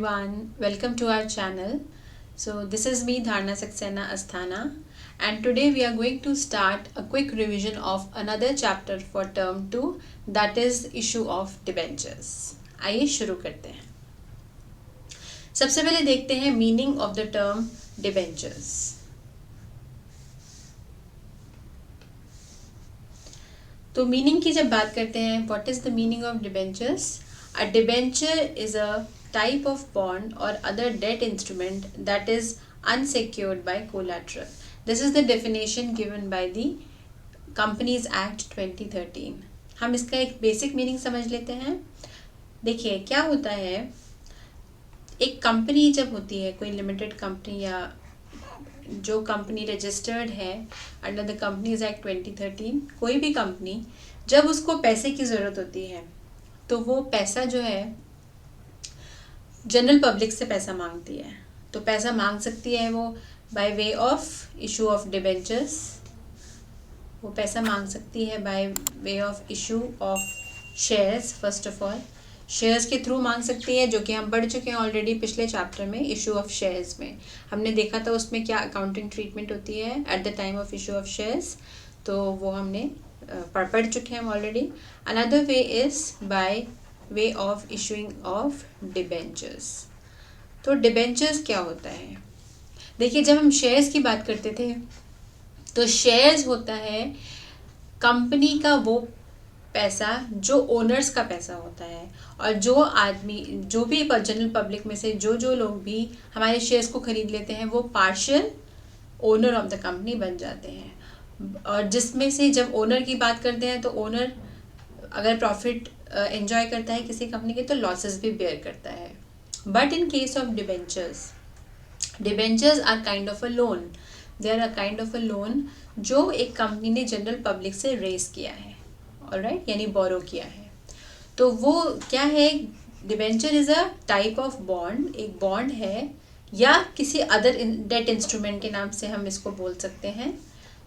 everyone, welcome to our channel. So this is me Dharna Saxena Asthana, and today we are going to start a quick revision of another chapter for term 2, that is issue of debentures. आइए शुरू करते हैं. सबसे पहले देखते हैं meaning of the term debentures. तो meaning की जब बात करते हैं, what is the meaning of debentures? A debenture is a type of bond or other debt instrument that is unsecured by collateral. This is the definition given by the Companies Act 2013. हम इसका एक basic meaning समझ लेते हैं. देखिए क्या होता है, एक कंपनी जब होती है, कोई लिमिटेड कंपनी या जो कंपनी रजिस्टर्ड है अंडर द कंपनीज एक्ट 2013, कोई भी कंपनी जब उसको पैसे की ज़रूरत होती है तो वो पैसा जो है जनरल पब्लिक से पैसा मांगती है. तो पैसा मांग सकती है वो by way of issue of debentures. वो पैसा मांग सकती है by way of issue of shares. First of all shares के थ्रू मांग सकती है, जो कि हम पढ़ चुके हैं ऑलरेडी पिछले चैप्टर में. इशू ऑफ शेयर्स में हमने देखा था उसमें क्या अकाउंटिंग ट्रीटमेंट होती है eight the time of issue of shares, तो वो हमने पढ़ चुके हैं already. Another way is by way of issuing of debentures. तो डिबेंचर्स क्या होता है? देखिए जब हम शेयर्स की बात करते थे तो शेयर्स होता है कंपनी का वो पैसा जो ओनर्स का पैसा होता है, और जो आदमी जो भी जनरल पब्लिक में से जो लोग भी हमारे शेयर्स को खरीद लेते हैं वो partial owner of the company बन जाते हैं. और जिसमें से जब ओनर की बात करते हैं तो ओनर अगर प्रॉफिट एंजॉय करता है किसी कंपनी के तो लॉसेस भी बेयर करता है. But in case of debentures are kind of a loan. They are a kind of a loan जो एक कंपनी ने जनरल पब्लिक से रेज किया है, ऑलराइट, यानी बोरो किया है. तो वो क्या है? Debenture is a type of bond. एक बॉन्ड है या किसी अदर डेट इंस्ट्रूमेंट के नाम से हम इसको बोल सकते हैं.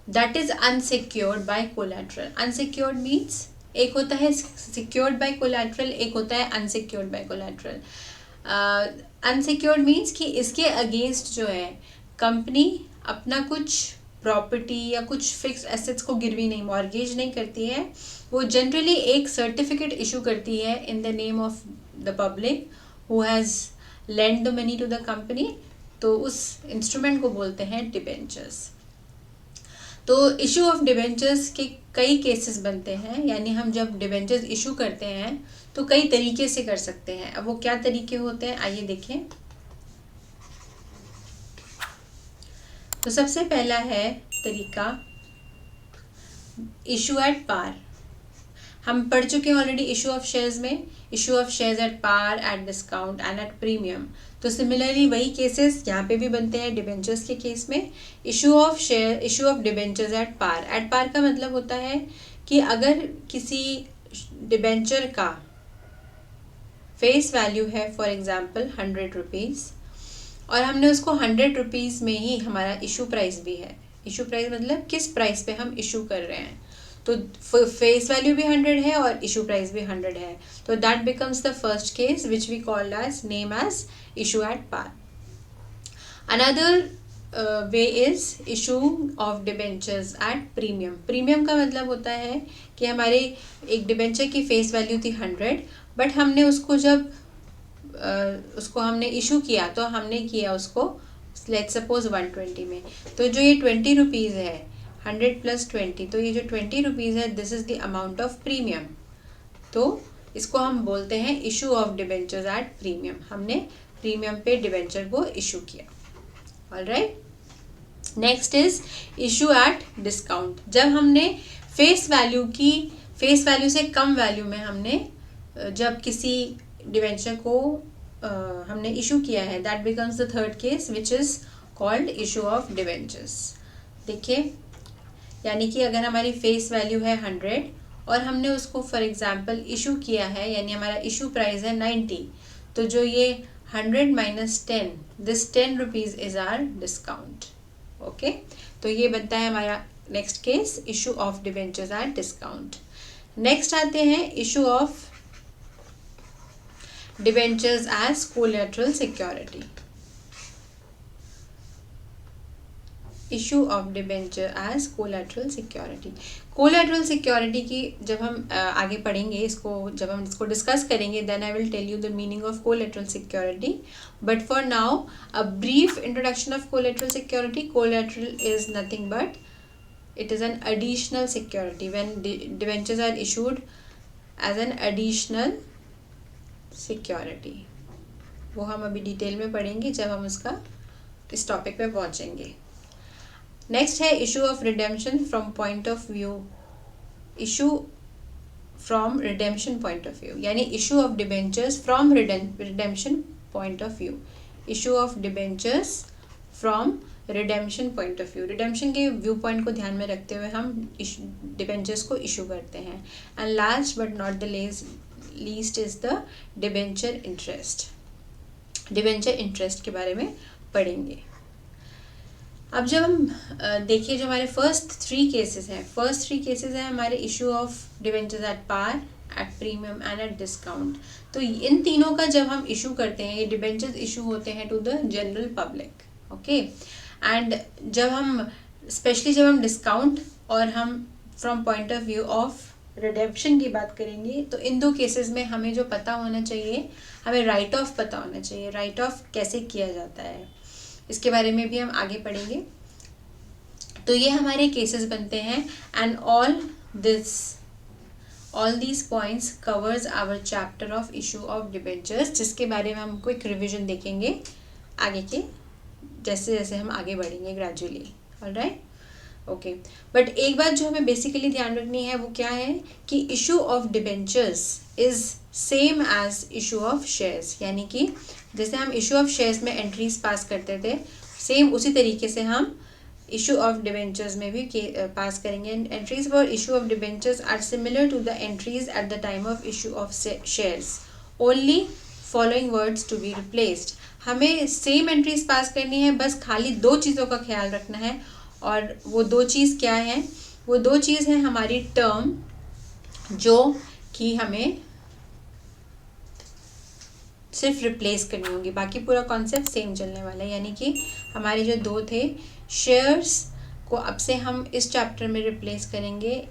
That is unsecured by collateral. Unsecured means एक होता है सिक्योर्ड बाय कोलैटरल, एक होता है unsecured by collateral. Unsecured means कि इसके अगेंस्ट जो है कंपनी अपना कुछ प्रॉपर्टी या कुछ फिक्स एसेट्स को गिरवी नहीं, मॉर्गेज नहीं करती है. वो जनरली एक सर्टिफिकेट इशू करती है in the name of the public who has lend the money to the company. तो उस इंस्ट्रूमेंट को बोलते हैं डिबेंचर्स. तो इशू ऑफ डिबेंचर्स के कई केसेस बनते हैं, यानी हम जब डिबेंचर्स इशू करते हैं तो कई तरीके से कर सकते हैं. अब वो क्या तरीके होते हैं आइए देखें. तो सबसे पहला है तरीका इशू एट पार. हम पढ़ चुके हैं ऑलरेडी इशू ऑफ शेयर्स में. Issue of shares at par, at discount and at premium. तो सिमिलरली वही केसेस यहाँ पे भी बनते हैं डिबेंचर्स के केस में. Issue of debentures at par. At par का मतलब होता है कि अगर किसी डिबेंचर का फेस वैल्यू है फॉर एग्जांपल 100 रुपीज़ और हमने उसको 100 रुपीज़ में ही हमारा इशू प्राइस भी है. इशू प्राइस मतलब किस प्राइस पे हम इशू कर रहे हैं. तो फेस वैल्यू भी 100 है और इशू प्राइस भी 100 है. तो that becomes the first case which we called as name as issue at par. Another way is issue of debentures at premium. Premium का मतलब होता है कि हमारे एक डिबेंचर की फेस वैल्यू थी 100, बट हमने उसको जब उसको हमने इशू किया तो हमने किया उसको लेट्स सपोज 120 में. तो जो ये 20 रुपीज़ है 100 प्लस 20, तो ये जो 20 रुपीज़ है this is the amount of premium. तो इसको हम बोलते हैं issue of debentures at premium. हमने प्रीमियम पे डिबेंचर को इशू किया. Alright, next is issue at discount. जब हमने फेस वैल्यू से कम वैल्यू में हमने जब किसी डिबेंचर को हमने इशू किया है, that becomes the third case which is called issue of debentures. देखिए, यानी कि अगर हमारी फेस वैल्यू है 100 और हमने उसको फॉर एग्जांपल इशू किया है, यानी हमारा इशू प्राइस है 90, तो जो ये 100 minus 10, this 10 rupees is our discount. Okay, तो ये बनता है हमारा next case issue of debentures at discount. Next आते हैं issue of debentures as collateral security. Issue of debenture as collateral security. Collateral security की जब हम आगे पढ़ेंगे इसको, जब हम इसको डिस्कस करेंगे, then I will tell you the meaning of collateral security, but for now a brief introduction of collateral security. Collateral is nothing but it is an additional security when debentures are issued as an additional security। वो हम अभी detail में पढ़ेंगे जब हम उसका इस topic पे पहुंचेंगे। नेक्स्ट है issue of redemption from point of view. Issue from redemption point of view, यानी issue of debentures from redemption point of view. Issue of debentures from redemption point of view. Redemption के view point को ध्यान में रखते हुए हम debentures को issue करते हैं। And last but not the least is the debenture interest. Debenture interest के बारे में पढ़ेंगे। अब जब हम देखिए, जो हमारे फर्स्ट थ्री केसेस हैं हमारे issue of debentures at par, at premium and at discount. तो इन तीनों का जब हम इशू करते हैं, ये डिबेंचर्स इशू होते हैं to the general public, okay. And जब हम स्पेशली जब हम डिस्काउंट और हम from point of view of redemption की बात करेंगे, तो इन दो केसेस में हमें जो पता होना चाहिए, हमें राइट ऑफ पता होना चाहिए। राइट ऑफ कैसे किया जाता है इसके बारे में भी हम आगे पढ़ेंगे। तो ये हमारे केसेस बनते हैं। And all these points covers our chapter of issue of debentures, जिसके बारे में हम क्विक रिविजन देखेंगे आगे के जैसे जैसे हम आगे बढ़ेंगे ग्रेजुअली। Alright, okay. बट एक बात जो हमें बेसिकली ध्यान रखनी है वो क्या है कि issue of debentures is same as issue of shares, यानी कि जैसे हम इशू ऑफ शेयर्स में एंट्रीज पास करते थे, सेम उसी तरीके से हम इशू ऑफ डिबेंचर्स में भी पास करेंगे। Entries for issue of debentures are similar to the entries at the time of issue of shares, only following words to be replaced. हमें सेम एंट्रीज पास करनी है, बस खाली दो चीज़ों का ख्याल रखना है। और वो दो चीज़ क्या है? वो दो चीज़ है हमारी टर्म, जो कि हमें सिर्फ रिप्लेस करनी होगी, बाकी पूरा कॉन्सेप्ट सेम चलने वाला है। यानी कि हमारे जो दो थे, शेयर्स को अब से हम इस चैप्टर में रिप्लेस करेंगे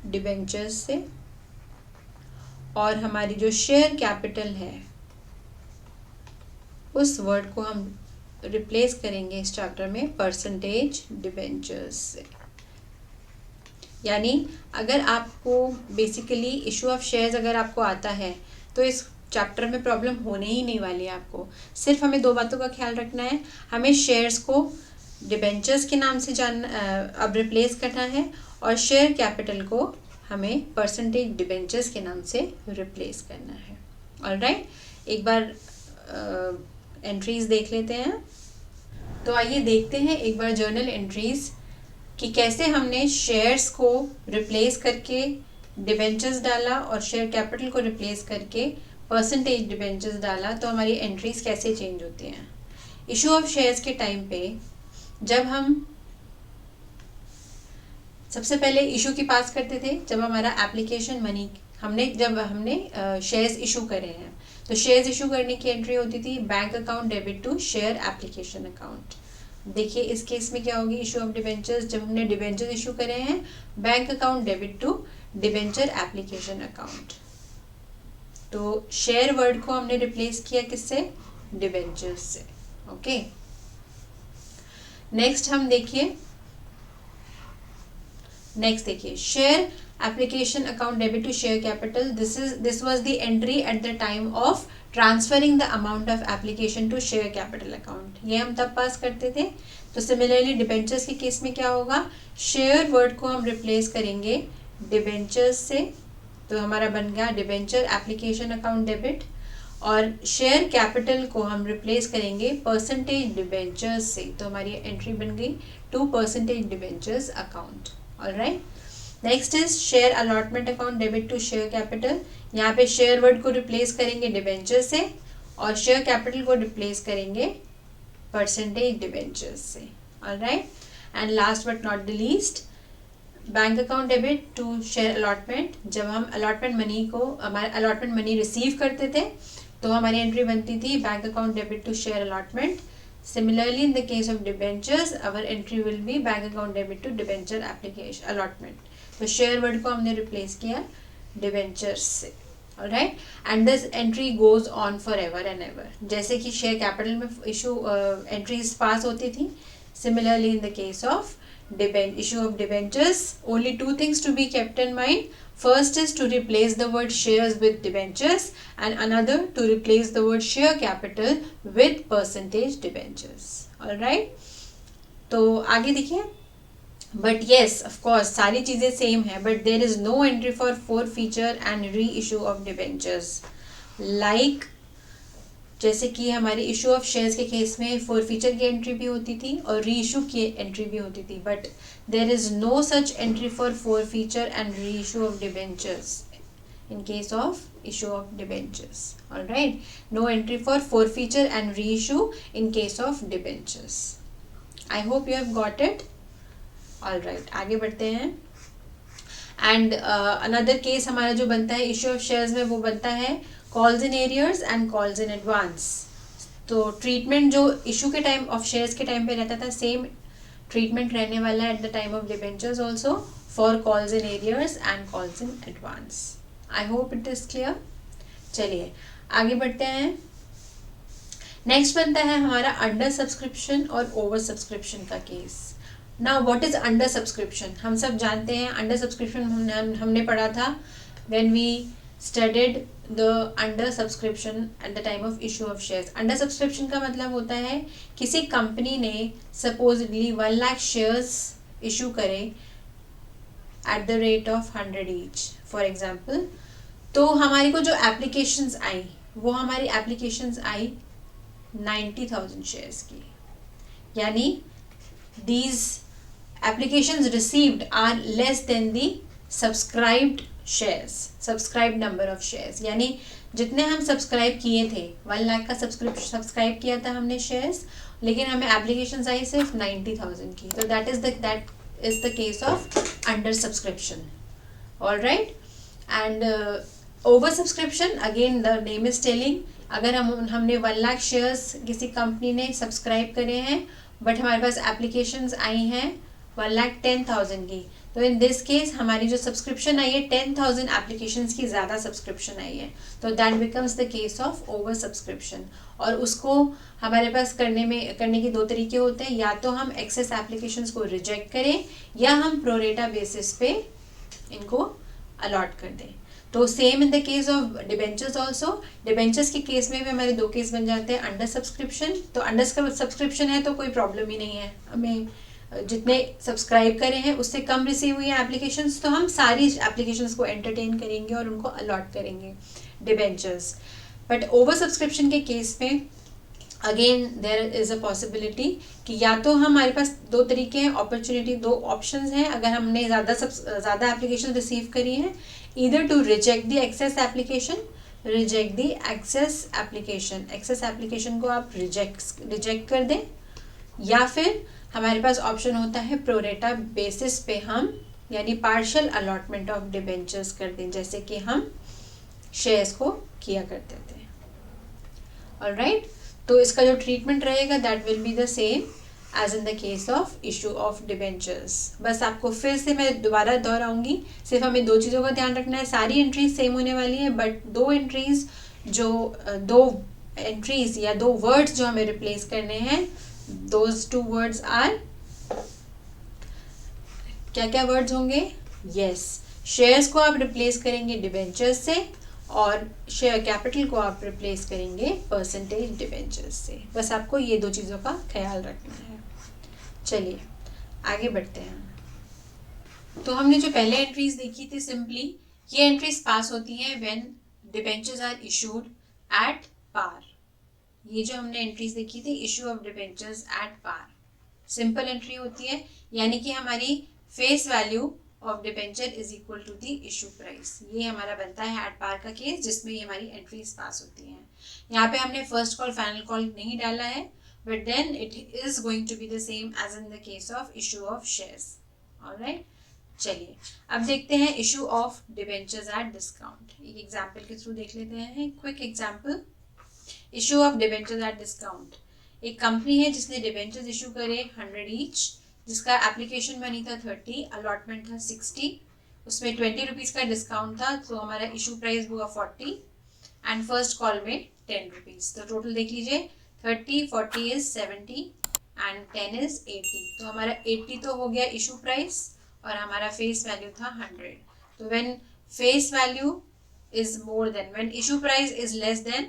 डिबेंचर्स से, और हमारी जो शेयर कैपिटल है उस वर्ड को हम रिप्लेस करेंगे इस चैप्टर में परसेंटेज डिबेंचर्स से। यानी अगर आपको बेसिकली इशू ऑफ शेयर्स अगर आपको आता है तो इस चैप्टर में प्रॉब्लम होने ही नहीं वाली है आपको। सिर्फ हमें दो बातों का ख्याल रखना है, हमें शेयर्स को डिबेंचर्स के नाम से अब रिप्लेस करना है, और शेयर कैपिटल को हमें परसेंटेज डिबेंचर्स के नाम से रिप्लेस करना है। ऑलराइट, एक बार एंट्रीज देख लेते हैं। तो आइए देखते हैं एक बार जर्नल एंट्रीज कि कैसे हमने शेयर्स को रिप्लेस करके डिबेंचर्स डाला और शेयर कैपिटल को रिप्लेस करके परसेंटेज डिबेंचर्स डाला, तो हमारी एंट्रीज कैसे चेंज होती हैं। इशू ऑफ शेयर्स के टाइम पे जब हम सबसे पहले इशू की पास करते थे, जब हमारा एप्लीकेशन मनी जब हमने शेयर्स इशू करे हैं, तो शेयर्स इशू करने की एंट्री होती थी bank account debit to share application account. देखिए इस केस में क्या होगी, इशू ऑफ डिबेंचर्स, जब हमने डिबेंचर्स इशू करे हैं, bank account debit to debenture application account. तो शेयर वर्ड को हमने रिप्लेस किया किससे? डिबेंचर्स से। ओके, नेक्स्ट देखिए share application account debit to share capital. This was the entry at the time of transferring the amount of application to share capital account. ये हम तब पास करते थे। तो सिमिलरली डिबेंचर्स के केस में क्या होगा, शेयर वर्ड को हम रिप्लेस करेंगे डिबेंचर्स से, तो हमारा बन गया डिबेंचर एप्लीकेशन अकाउंट डेबिट, और शेयर कैपिटल को हम रिप्लेस करेंगे परसेंटेज डिबेंचर्स से, तो हमारी एंट्री बन गई to percentage debentures account. Alright, next is share allotment account debit to share capital. यहाँ पे शेयर वर्ड को रिप्लेस करेंगे डिबेंचर से, और शेयर कैपिटल को रिप्लेस करेंगे परसेंटेज डिबेंचर्स से। Alright, and last but not the least, bank account debit to share allotment. जब हम अलॉटमेंट मनी को, हमारे अलॉटमेंट मनी रिसीव करते थे, तो हमारी एंट्री बनती थी bank account debit to share allotment. Similarly, in the case of debentures, our entry will be bank account debit to debenture application allotment. तो share word को हमने replace किया debentures से. Alright, and this entry goes on forever and ever. जैसे कि share capital में issue entries pass होती थी. Similarly, in the case of issue of debentures, only two things to be kept in mind. First is to replace the word shares with debentures, and another to replace the word share capital with percentage debentures. All right, तो आगे देखिए. But yes, of course, सारी चीज़ें same है, but there is no entry for forfeiture and reissue of debentures. Like जैसे कि हमारे issue of shares के केस में फॉरफीचर की एंट्री भी होती थी और री इशू की एंट्री भी होती थी, but there is no such entry for forfeiture and reissue of debentures in case of issue of debentures. All right, no entry for forfeiture and reissue in case of debentures. I hope you have got it. All right, आगे बढ़ते हैं. And another case हमारा जो बनता है issue of shares में, वो बनता है calls in arrears and calls in advance. तो ट्रीटमेंट जो इशू के टाइम ऑफ शेयर्स के टाइम पे रहता था, सेम ट्रीटमेंट रहने वाला है eight the time of debentures also for calls in arrears and calls in advance. I hope it is clear. चलिए आगे बढ़ते हैं. नेक्स्ट बनता है हमारा अंडर सब्सक्रिप्शन और ओवर सब्सक्रिप्शन का case. Now what is under subscription? हम सब जानते हैं अंडर सब्सक्रिप्शन हमने पढ़ा था when we studied the under subscription at the time of issue of shares. Under subscription का मतलब होता है किसी कंपनी ने सपोजली 1 लाख शेयर्स इशू करे at the rate of 100 each for example. तो हमारी को जो एप्लीकेशंस आई, वो हमारी एप्लीकेशंस आई 90,000 शेयर्स की. यानी these applications received are less than the subscribed shares, subscribed number of shares. यानी जितने हम सब्सक्राइब किए थे, 1 लाख का सब्सक्राइब किया था हमने शेयर्स, लेकिन हमें एप्लीकेशंस आई सिर्फ 90,000 की. तो that is the case of under subscription. All right, and over subscription, again the name is telling, अगर हमने 1 लाख शेयर्स किसी कंपनी ने सब्सक्राइब करे हैं बट हमारे पास एप्लीकेशंस आई हैं 1,10,000 की, तो इन दिस केस हमारी जो सब्सक्रिप्शन आई है 10,000 एप्लीकेशंस की ज़्यादा सब्सक्रिप्शन आई है. तो that becomes the case of over subscription. और उसको हमारे पास करने के दो तरीके होते हैं. या तो हम एक्सेस एप्लीकेशंस को रिजेक्ट करें या हम प्रोरेटा बेसिस पे इनको अलॉट कर दें. तो same in the case of debentures also. Debentures के केस में भी हमारे दो केस बन जाते हैं. अंडर सब्सक्रिप्शन, तो अंडर सब्सक्रिप्शन है तो कोई प्रॉब्लम ही नहीं है, हमें जितने सब्सक्राइब करे हैं उससे कम रिसीव हुई है एप्लीकेशंस, तो हम सारी एप्लीकेशंस को एंटरटेन करेंगे और उनको अलॉट करेंगे डिबेंचर्स. बट ओवर सब्सक्रिप्शन के केस में again there is a possibility कि या तो हमारे पास दो तरीके हैं, अपॉर्चुनिटी, दो ऑप्शंस हैं. अगर हमने ज़्यादा एप्लीकेशन रिसीव करी हैं, either to reject the excess application, reject the excess application, excess application को आप reject कर दें, या फिर हमारे पास ऑप्शन होता है प्रोरेटा बेसिस पे हम यानी पार्शियल अलॉटमेंट ऑफ डिबेंचर्स कर दें, जैसे कि हम शेयर्स को किया करते थे. ऑलराइट, तो इसका जो ट्रीटमेंट रहेगा that will be the same as in the case of issue of debentures. बस आपको फिर से मैं दोबारा दोहराऊंगी, सिर्फ हमें दो चीज़ों का ध्यान रखना है. सारी एंट्रीज सेम होने वाली है, बट दो एंट्रीज या दो वर्ड्स जो हमें रिप्लेस करने हैं, दोज 2 वर्ड्स आर, क्या क्या वर्ड्स होंगे? यस, शेयर्स को आप रिप्लेस करेंगे डिबेंचर्स से और शेयर कैपिटल को आप रिप्लेस करेंगे परसेंटेज डिबेंचर्स से. बस आपको ये दो चीज़ों का ख्याल रखना है. चलिए आगे बढ़ते हैं. तो हमने जो पहले एंट्रीज देखी थी, सिंपली ये एंट्रीज पास होती हैं when debentures are issued at par. ये जो हमने एंट्रीज देखी थी issue of debentures at par, simple entry होती है, यानी कि हमारी face value of debenture is equal to the issue price. ये हमारा बनता है एट पार का केस, जिसमें ये हमारी एंट्रीज पास होती हैं. यहाँ पे हमने फर्स्ट कॉल फाइनल कॉल नहीं डाला है, but then it is going to be the same as in the case of issue of shares. All right, चलिए अब देखते हैं issue of debentures at discount. एक एग्जाम्पल के थ्रू देख लेते हैं, quick example. Issue of debentures at discount, एक कंपनी है जिसने डिबेंचर्स इशू करे 100 ईच, जिसका एप्लीकेशन मनी था 30, अलॉटमेंट था 60, उसमें 20 रुपीज़ का डिस्काउंट था, तो हमारा इशू प्राइस हुआ 40 एंड फर्स्ट कॉल में 10 रुपीज़। तो टोटल देख लीजिए 30 40 इज 70 एंड 10 इज 80, तो हमारा 80 तो हो गया इशू प्राइस और हमारा फेस वैल्यू था 100। तो when face value is more than, when issue price is less than,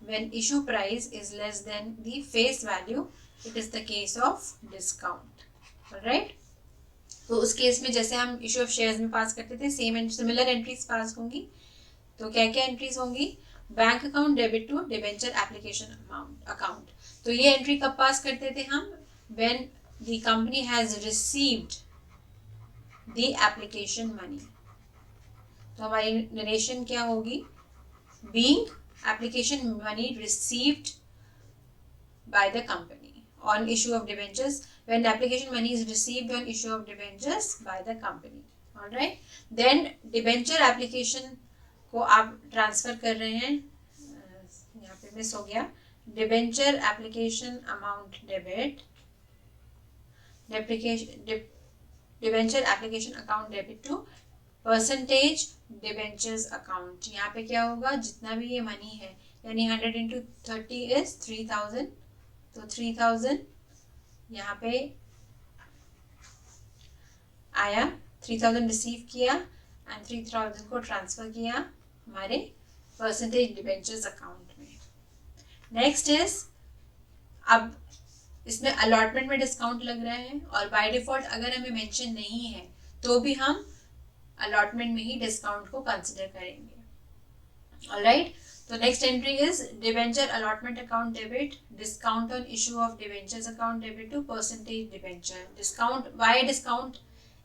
when issue price is less than the face value, it is the case of discount. Alright, तो उस case में जैसे हम issue of shares में pass करते थे, same and similar entries pass होंगी। तो क्या क्या एंट्रीज होंगी? Bank account debit to debenture application account. तो ये एंट्री कब पास करते थे हम? When the company has received the application money. तो हमारी नरेशन क्या होगी? Being application money received by the company on issue of debentures, when application money is received on issue of debentures by the company. Alright, then debenture application को आप transfer कर रहे हैं, यहाँ पे मिस हो गया, debenture application amount debit, debenture application account debit to percentage debentures account. यहाँ पे क्या होगा? जितना भी ये मनी है, यानी 100 इंटू 30 इज 3000, तो 3000 यहाँ पे आया, 3000 रिसीव किया एंड 3000 को ट्रांसफर किया हमारे परसेंटेज डिबेंचर्स अकाउंट में। नेक्स्ट इज, अब इसमें अलॉटमेंट में डिस्काउंट लग रहा है और बाय डिफॉल्ट अगर हमें मेंशन नहीं है तो भी हम अलॉटमेंट में ही डिस्काउंट को कंसिडर करेंगे। ऑलराइट, तो next entry is debenture allotment account debit, discount on issue of debentures account debit to percentage debenture. Discount, why discount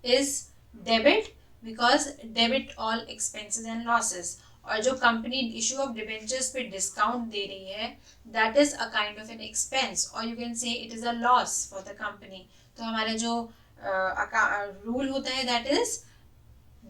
is debit? Because debit all expenses and losses, और जो company issue of debentures पे discount दे रही है that is a kind of an expense, और you can say it is a loss for the company. तो हमारा जो रूल होता है that is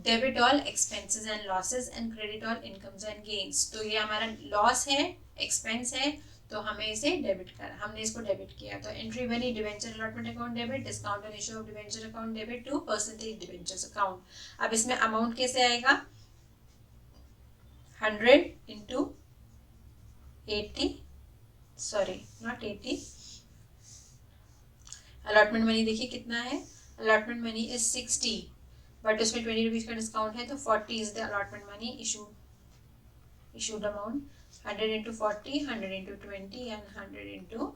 debit all expenses and losses and credit all incomes and gains. तो ये हमारा loss है, एक्सपेंस है, तो हमें इसे डेबिट कर, हमने इसको डेबिट किया। तो एंट्री बनी debenture allotment account debit, discount on issue of debenture account debit to percentage debentures account. अब इसमें अमाउंट कैसे आएगा? 100 into 80, sorry not 80, allotment money देखिए कितना है, अलॉटमेंट मनी इज 60, बट उसमें 20 रुपीज़ का डिस्काउंट है, तो 40 is the allotment money issued amount. 100 into 40, 100 into 20 and 100 into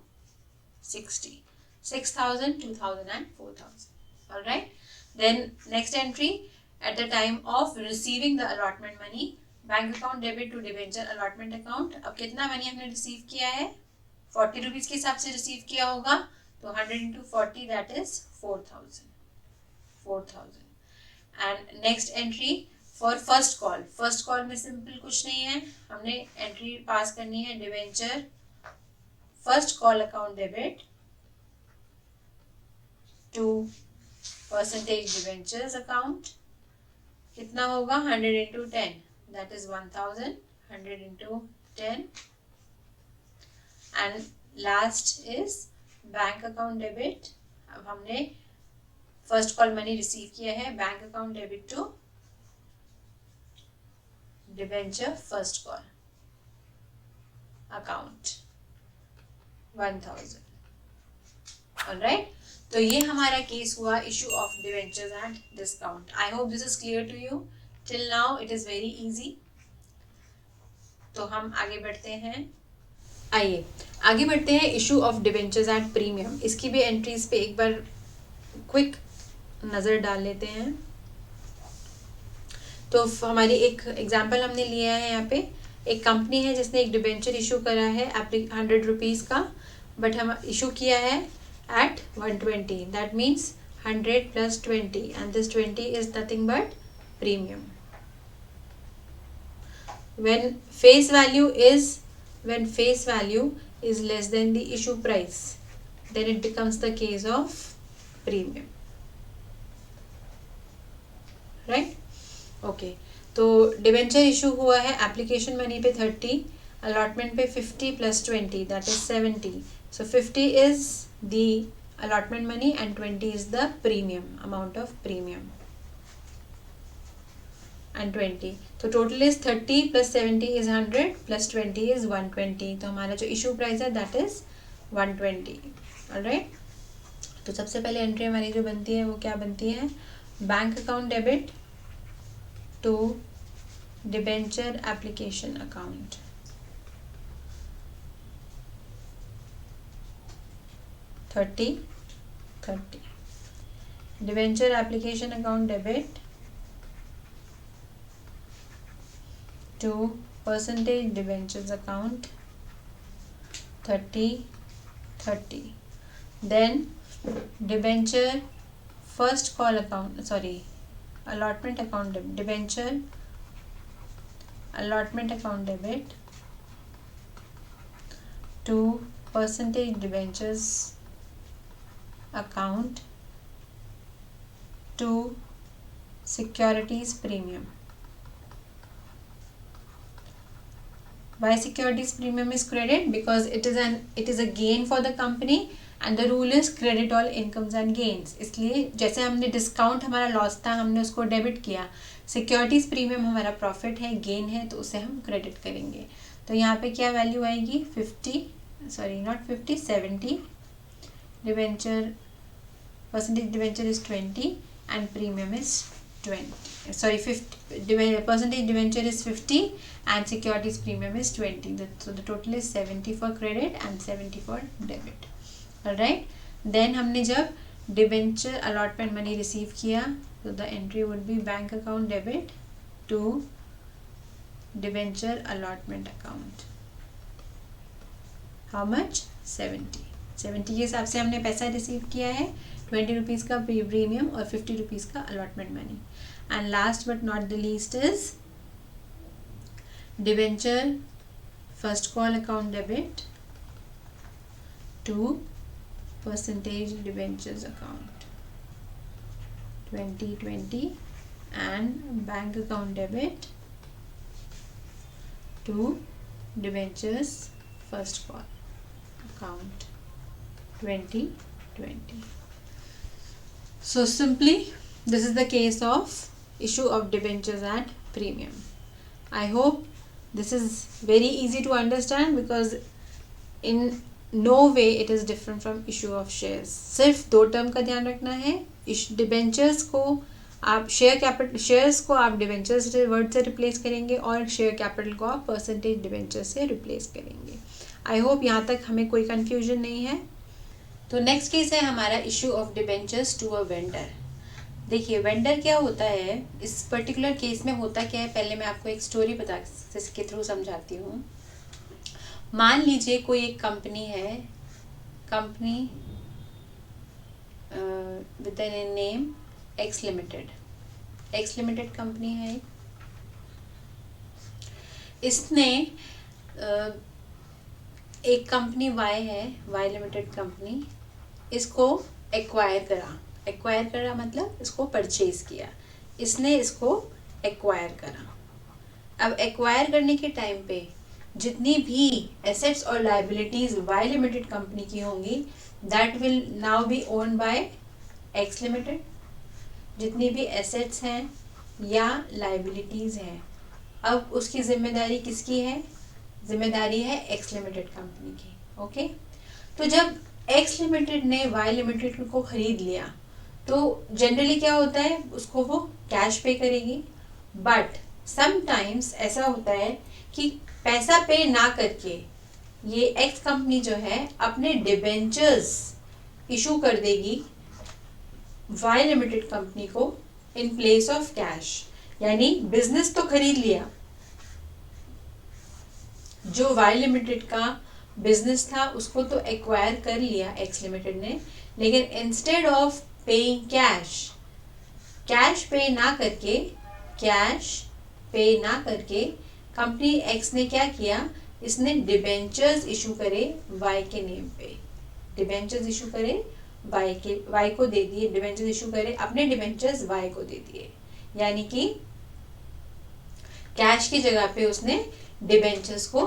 60, 6000, 2000 and 4000। Alright, then next entry, at the time of receiving the allotment money, bank account debit to debenture allotment account. अब कितना money हमने receive किया है? 40 rupees के हिसाब से receive किया होगा, तो 100 into 40 that is 4000। And next entry for first call, first call में सिंपल कुछ नहीं है, हमने एंट्री पास करनी है debenture first call account debit to percentage debentures account. कितना होगा? 100 into 10 that is 1000, 100 into 10 and last is bank account debit. अब हमने फर्स्ट कॉल मनी रिसीव किया है, bank account debit to debenture first call account 1000। Alright, तो ये हमारा case हुआ issue of debentures at discount. I hope this is clear to you, till now it is very easy. तो हम आगे बढ़ते हैं, आइए आगे बढ़ते हैं issue of debentures at premium. इसकी भी एंट्रीज पे एक बार क्विक नज़र डाल लेते हैं। तो हमारी एक एग्जांपल हमने लिया है, यहाँ पे एक कंपनी है जिसने एक डिबेंचर इशू करा है 100 रुपीज़ का, बट हम इशू किया है at 120, that means 100 plus 20 and this 20 is nothing but premium. when face value is less than the issue price, then it becomes the case of premium, right? okay, तो debenture issue हुआ है application money पे 30, allotment पे 50 plus 20 that is 70. So 50 is the allotment money and 20 is the premium, amount of premium, and 20. तो total is 30 plus 70 is 100 plus 20 is 120. तो हमारा जो issue price है that is 120. alright. तो सबसे पहले एंट्री हमारी जो बनती है वो क्या बनती है, bank account debit to debenture application account. Thirty debenture application account debit to percentage debentures account 30. Then debenture first call account, allotment account debenture allotment account debit to percentage debentures account to securities premium. Why securities premium is credit? Because it is a gain for the company and the rule is credit all incomes and gains. इसलिए जैसे हमने discount हमारा loss था हमने उसको debit किया, securities premium हमारा profit है, गेन है, तो उसे हम क्रेडिट करेंगे. तो यहाँ पे क्या वैल्यू आएगी, 70 debenture percentage debenture is 20 and premium is 50 percentage debenture is 50 and securities premium is 20. So the total is 70 for credit and 70 for debit. Alright. Then हमने जब debenture allotment money receive किया, so the entry would be bank account debit to debenture allotment account. How much? 70 के हिसाब से हमने पैसा receive किया है, 20 रुपीज़ का प्रीमियम और 50 रुपीज़ का allotment money. And last but not the least is debenture first call account debit to percentage debentures account 2020 and bank account debit to debentures first call account 2020. So simply this is the case of issue of debentures at premium. I hope this is very easy to understand because in no way it is different from issue of shares. सिर्फ दो term का ध्यान रखना है, debentures को आप shares को आप डिबेंचर्स वर्ड से रिप्लेस करेंगे और शेयर कैपिटल को आप परसेंटेज डिबेंचर से रिप्लेस करेंगे. आई होप यहाँ तक हमें कोई कन्फ्यूजन नहीं है. तो नेक्स्ट केस है हमारा issue of debentures to a vendor. देखिए वेंडर क्या होता है, इस पर्टिकुलर केस में होता क्या है, पहले मैं आपको एक स्टोरी इसके थ्रू समझाती हूँ. मान लीजिए कोई एक कंपनी है, company with the name x limited company है. इसने एक कंपनी वाई है, वाई लिमिटेड कंपनी, इसको एक्वायर करा मतलब इसको परचेज किया, इसने इसको एक्वायर करा. अब एक्वायर करने के टाइम पे जितनी भी एसेट्स और लायबिलिटीज वाई लिमिटेड कंपनी की होंगी that will now be owned by X limited. जितनी भी एसेट्स हैं या लायबिलिटीज हैं, अब उसकी जिम्मेदारी किसकी है, जिम्मेदारी है एक्स लिमिटेड कंपनी की. ओके. तो जब एक्स लिमिटेड ने वाई लिमिटेड को खरीद लिया तो जनरली क्या होता है, उसको वो कैश पे करेगी. बट समटाइम्स ऐसा होता है कि पैसा पे ना करके ये एक्स कंपनी जो है अपने डिबेंचर्स इशू कर देगी वाई लिमिटेड कंपनी को इन प्लेस ऑफ कैश. यानी बिजनेस तो खरीद लिया, जो वाई लिमिटेड का बिजनेस था उसको तो एक्वायर कर लिया एक्स लिमिटेड ने, लेकिन इंस्टेड ऑफ पेइंग कैश पे ना करके कंपनी एक्स ने क्या किया, इसने डिबेंचर्स इशू करे वाई के नेम पे, डिबेंचर्स इशू करे वाई को दे दिए, डिबेंचर्स इशू करे अपने डिबेंचर्स वाई को दे दिए. यानी कि कैश की जगह पे उसने डिबेंचर्स को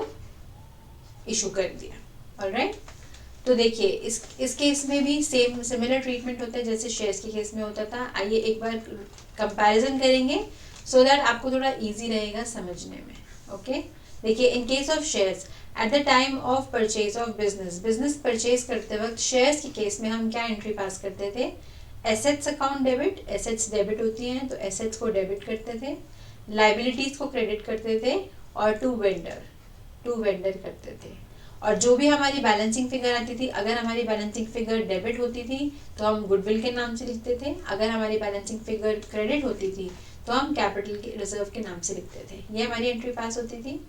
इशू कर दिया। ऑलराइट, तो देखिए इस केस में भी सिमिलर ट्रीटमेंट होता है जैसे शेयर्स के केस में होता था। आइए एक बार कंपैरिजन करेंगे सो दैट आपको थोड़ा इजी रहेगा समझने में। ओके, देखिए इन case of shares eight the time of purchase of business purchase करते वक्त शेयर्स के केस में हम क्या एंट्री पास करते थे, assets account debit, assets debit होती हैं तो एसेट्स को डेबिट करते थे, लाइबिलिटीज को क्रेडिट करते थे और टू वेंडर करते थे। और जो भी हमारी बैलेंसिंग फिगर आती थी, अगर हमारी बैलेंसिंग फिगर डेबिट होती थी तो हम गुडविल के नाम से लिखते थे, अगर हमारी बैलेंसिंग फिगर क्रेडिट होती थी तो हम कैपिटल के रिजर्व के नाम से लिखते थे। ये हमारी एंट्री पास होती थी।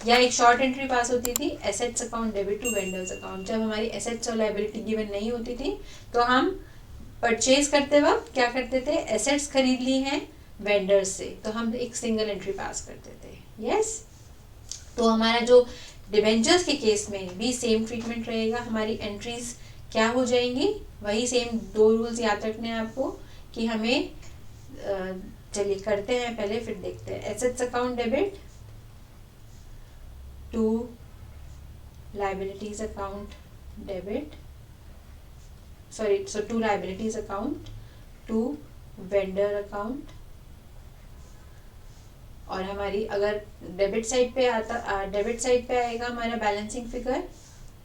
या एक शॉर्ट एंट्री पास होती थी, assets account debit to vendors account. जब हमारी एसेट्स और लायबिलिटी गिवन नहीं होती थी तो हम परचेज करते वक्त क्या करते थे, एसेट्स खरीद ली हैं वेंडर्स से तो हम एक सिंगल एंट्री पास करते थे। यस, तो हमारा जो डिबेंचर्स के केस में भी सेम ट्रीटमेंट रहेगा। हमारी एंट्रीज क्या हो जाएंगी, वही सेम 2 रूल्स याद रखने हैं आपको कि हमें चलिए करते हैं पहले फिर देखते हैं। Assets account debit to liabilities account debit, to liabilities account to vendor account. और हमारी अगर डेबिट साइड पे आएगा हमारा बैलेंसिंग फिगर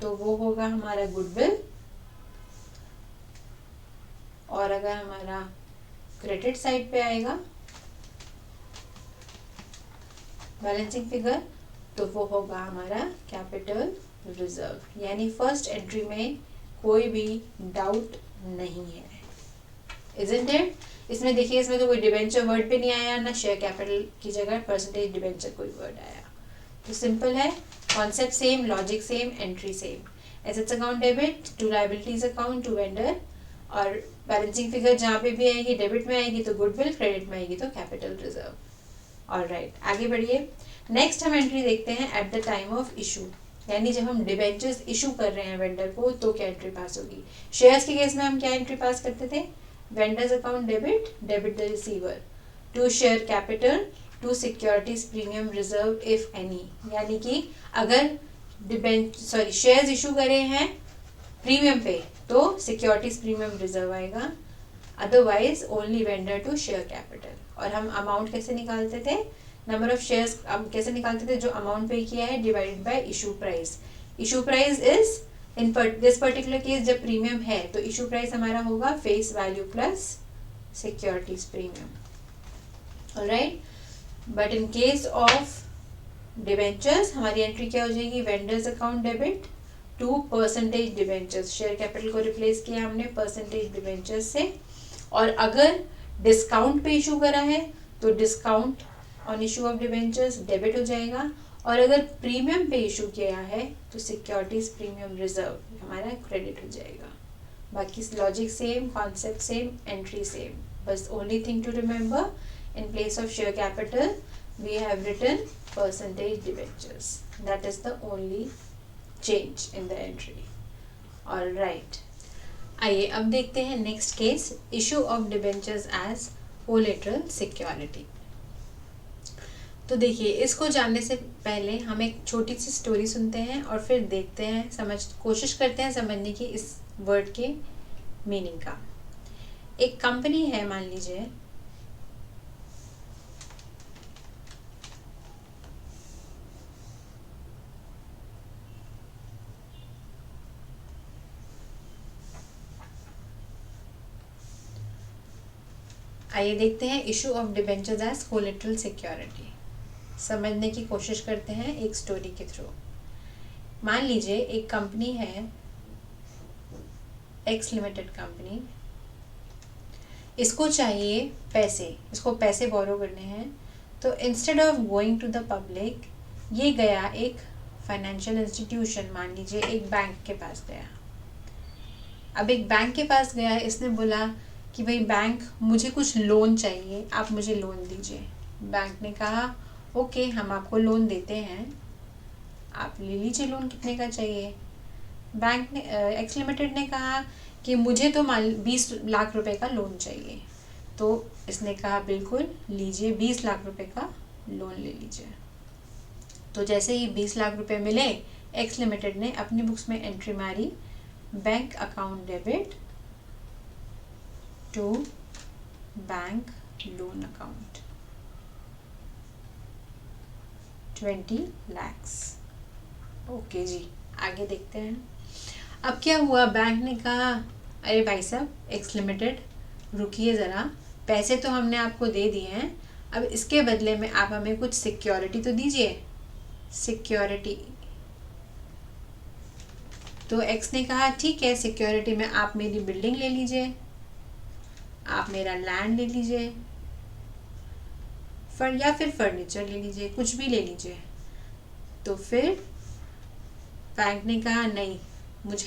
तो वो होगा हमारा गुडविल, और अगर हमारा क्रेडिट साइड पे आएगा बैलेंसिंग फिगर तो वो होगा हमारा कैपिटल रिजर्व। यानी फर्स्ट एंट्री में कोई भी डाउट नहीं है, इजंट इट? इसमें देखिए, इसमें तो कोई डिबेंचर वर्ड भी नहीं आया, ना शेयर कैपिटल की जगह परसेंटेज डिबेंचर कोई वर्ड आया। तो सिंपल है, concept same, logic same, entry same. Assets account debit to liabilities account to vendor, और बैलेंसिंग फिगर जहाँ पे भी आएगी डेबिट में आएगी तो गुडविल, क्रेडिट में आएगी तो कैपिटल रिजर्व। ऑलराइट, आगे बढ़िए। नेक्स्ट हम एंट्री देखते हैं eight the time of issue, यानी जब हम डिबेंचर्स इशू कर रहे हैं वेंडर को तो क्या एंट्री पास होगी। शेयर्स के केस में हम क्या एंट्री पास करते थे, vendors account debit the receiver to share capital to securities premium reserve if any. यानी कि अगर शेयर्स इशू करे हैं प्रीमियम पे तो सिक्योरिटीज प्रीमियम रिजर्व आएगा, otherwise only vendor to share capital. और हम अमाउंट कैसे निकालते थे, नंबर ऑफ शेयर्स कैसे निकालते थे, जो अमाउंट पे किया है divided by issue price. Issue price is in this particular case जब प्रीमियम है तो इशू प्राइस हमारा होगा face value plus securities premium. Alright, but in case of debentures हमारी एंट्री क्या हो जाएगी, vendors account debit to percentage debentures. Share capital को रिप्लेस किया हमने परसेंटेज डिबेंचर्स से। और अगर डिस्काउंट पे इशू करा है तो discount on issue of debentures debit हो जाएगा, और अगर प्रीमियम पे इशू किया है तो सिक्योरिटीज प्रीमियम रिजर्व हमारा क्रेडिट हो जाएगा। बाकी logic same, concept same, entry same, बस only thing to remember, in place of share capital we have written percentage debentures, that is the only change in the entry. All right, आइए अब देखते हैं next case, issue of debentures as collateral security. तो देखिए, इसको जानने से पहले हम एक छोटी सी स्टोरी सुनते हैं और फिर देखते हैं, कोशिश करते हैं समझने की इस वर्ड के मीनिंग का। एक कंपनी है, मान लीजिए आइए देखते हैं issue of debentures as collateral security. समझने की कोशिश करते हैं एक स्टोरी के थ्रू। मान लीजिए एक कंपनी है, एक्स लिमिटेड कंपनी, इसको चाहिए पैसे, इसको पैसे बोरो करने हैं। तो instead of going to the public, ये गया एक फाइनेंशियल इंस्टीट्यूशन, मान लीजिए एक बैंक के पास गया। अब एक बैंक के पास गया, इसने बोला कि भाई बैंक, मुझे कुछ लोन चाहिए, आप मुझे लोन दीजिए। बैंक ने कहा ओके, हम आपको लोन देते हैं, आप ले लीजिए लोन, कितने का चाहिए। बैंक ने, एक्स लिमिटेड ने कहा कि मुझे तो 20 लाख रुपए का लोन चाहिए। तो इसने कहा बिल्कुल लीजिए, 20 लाख रुपए का लोन ले लीजिए। तो जैसे ही 20 लाख रुपए मिले, एक्स लिमिटेड ने अपनी बुक्स में एंट्री मारी, bank account debit to bank loan account 20 lakhs। Okay जी, आगे देखते हैं। अब क्या हुआ, बैंक ने कहा अरे भाई साहब एक्स लिमिटेड रुकिए ज़रा, पैसे तो हमने आपको दे दिए हैं, अब इसके बदले में आप हमें कुछ सिक्योरिटी तो दीजिए, सिक्योरिटी। तो एक्स ने कहा ठीक है, सिक्योरिटी में आप मेरी बिल्डिंग ले लीजिए, आप मेरा लैंड ले लीजिए, या फिर फर्नीचर ले लीजिए, कुछ भी ले लीजिए। तो फिर बैंक ने कहा नहीं,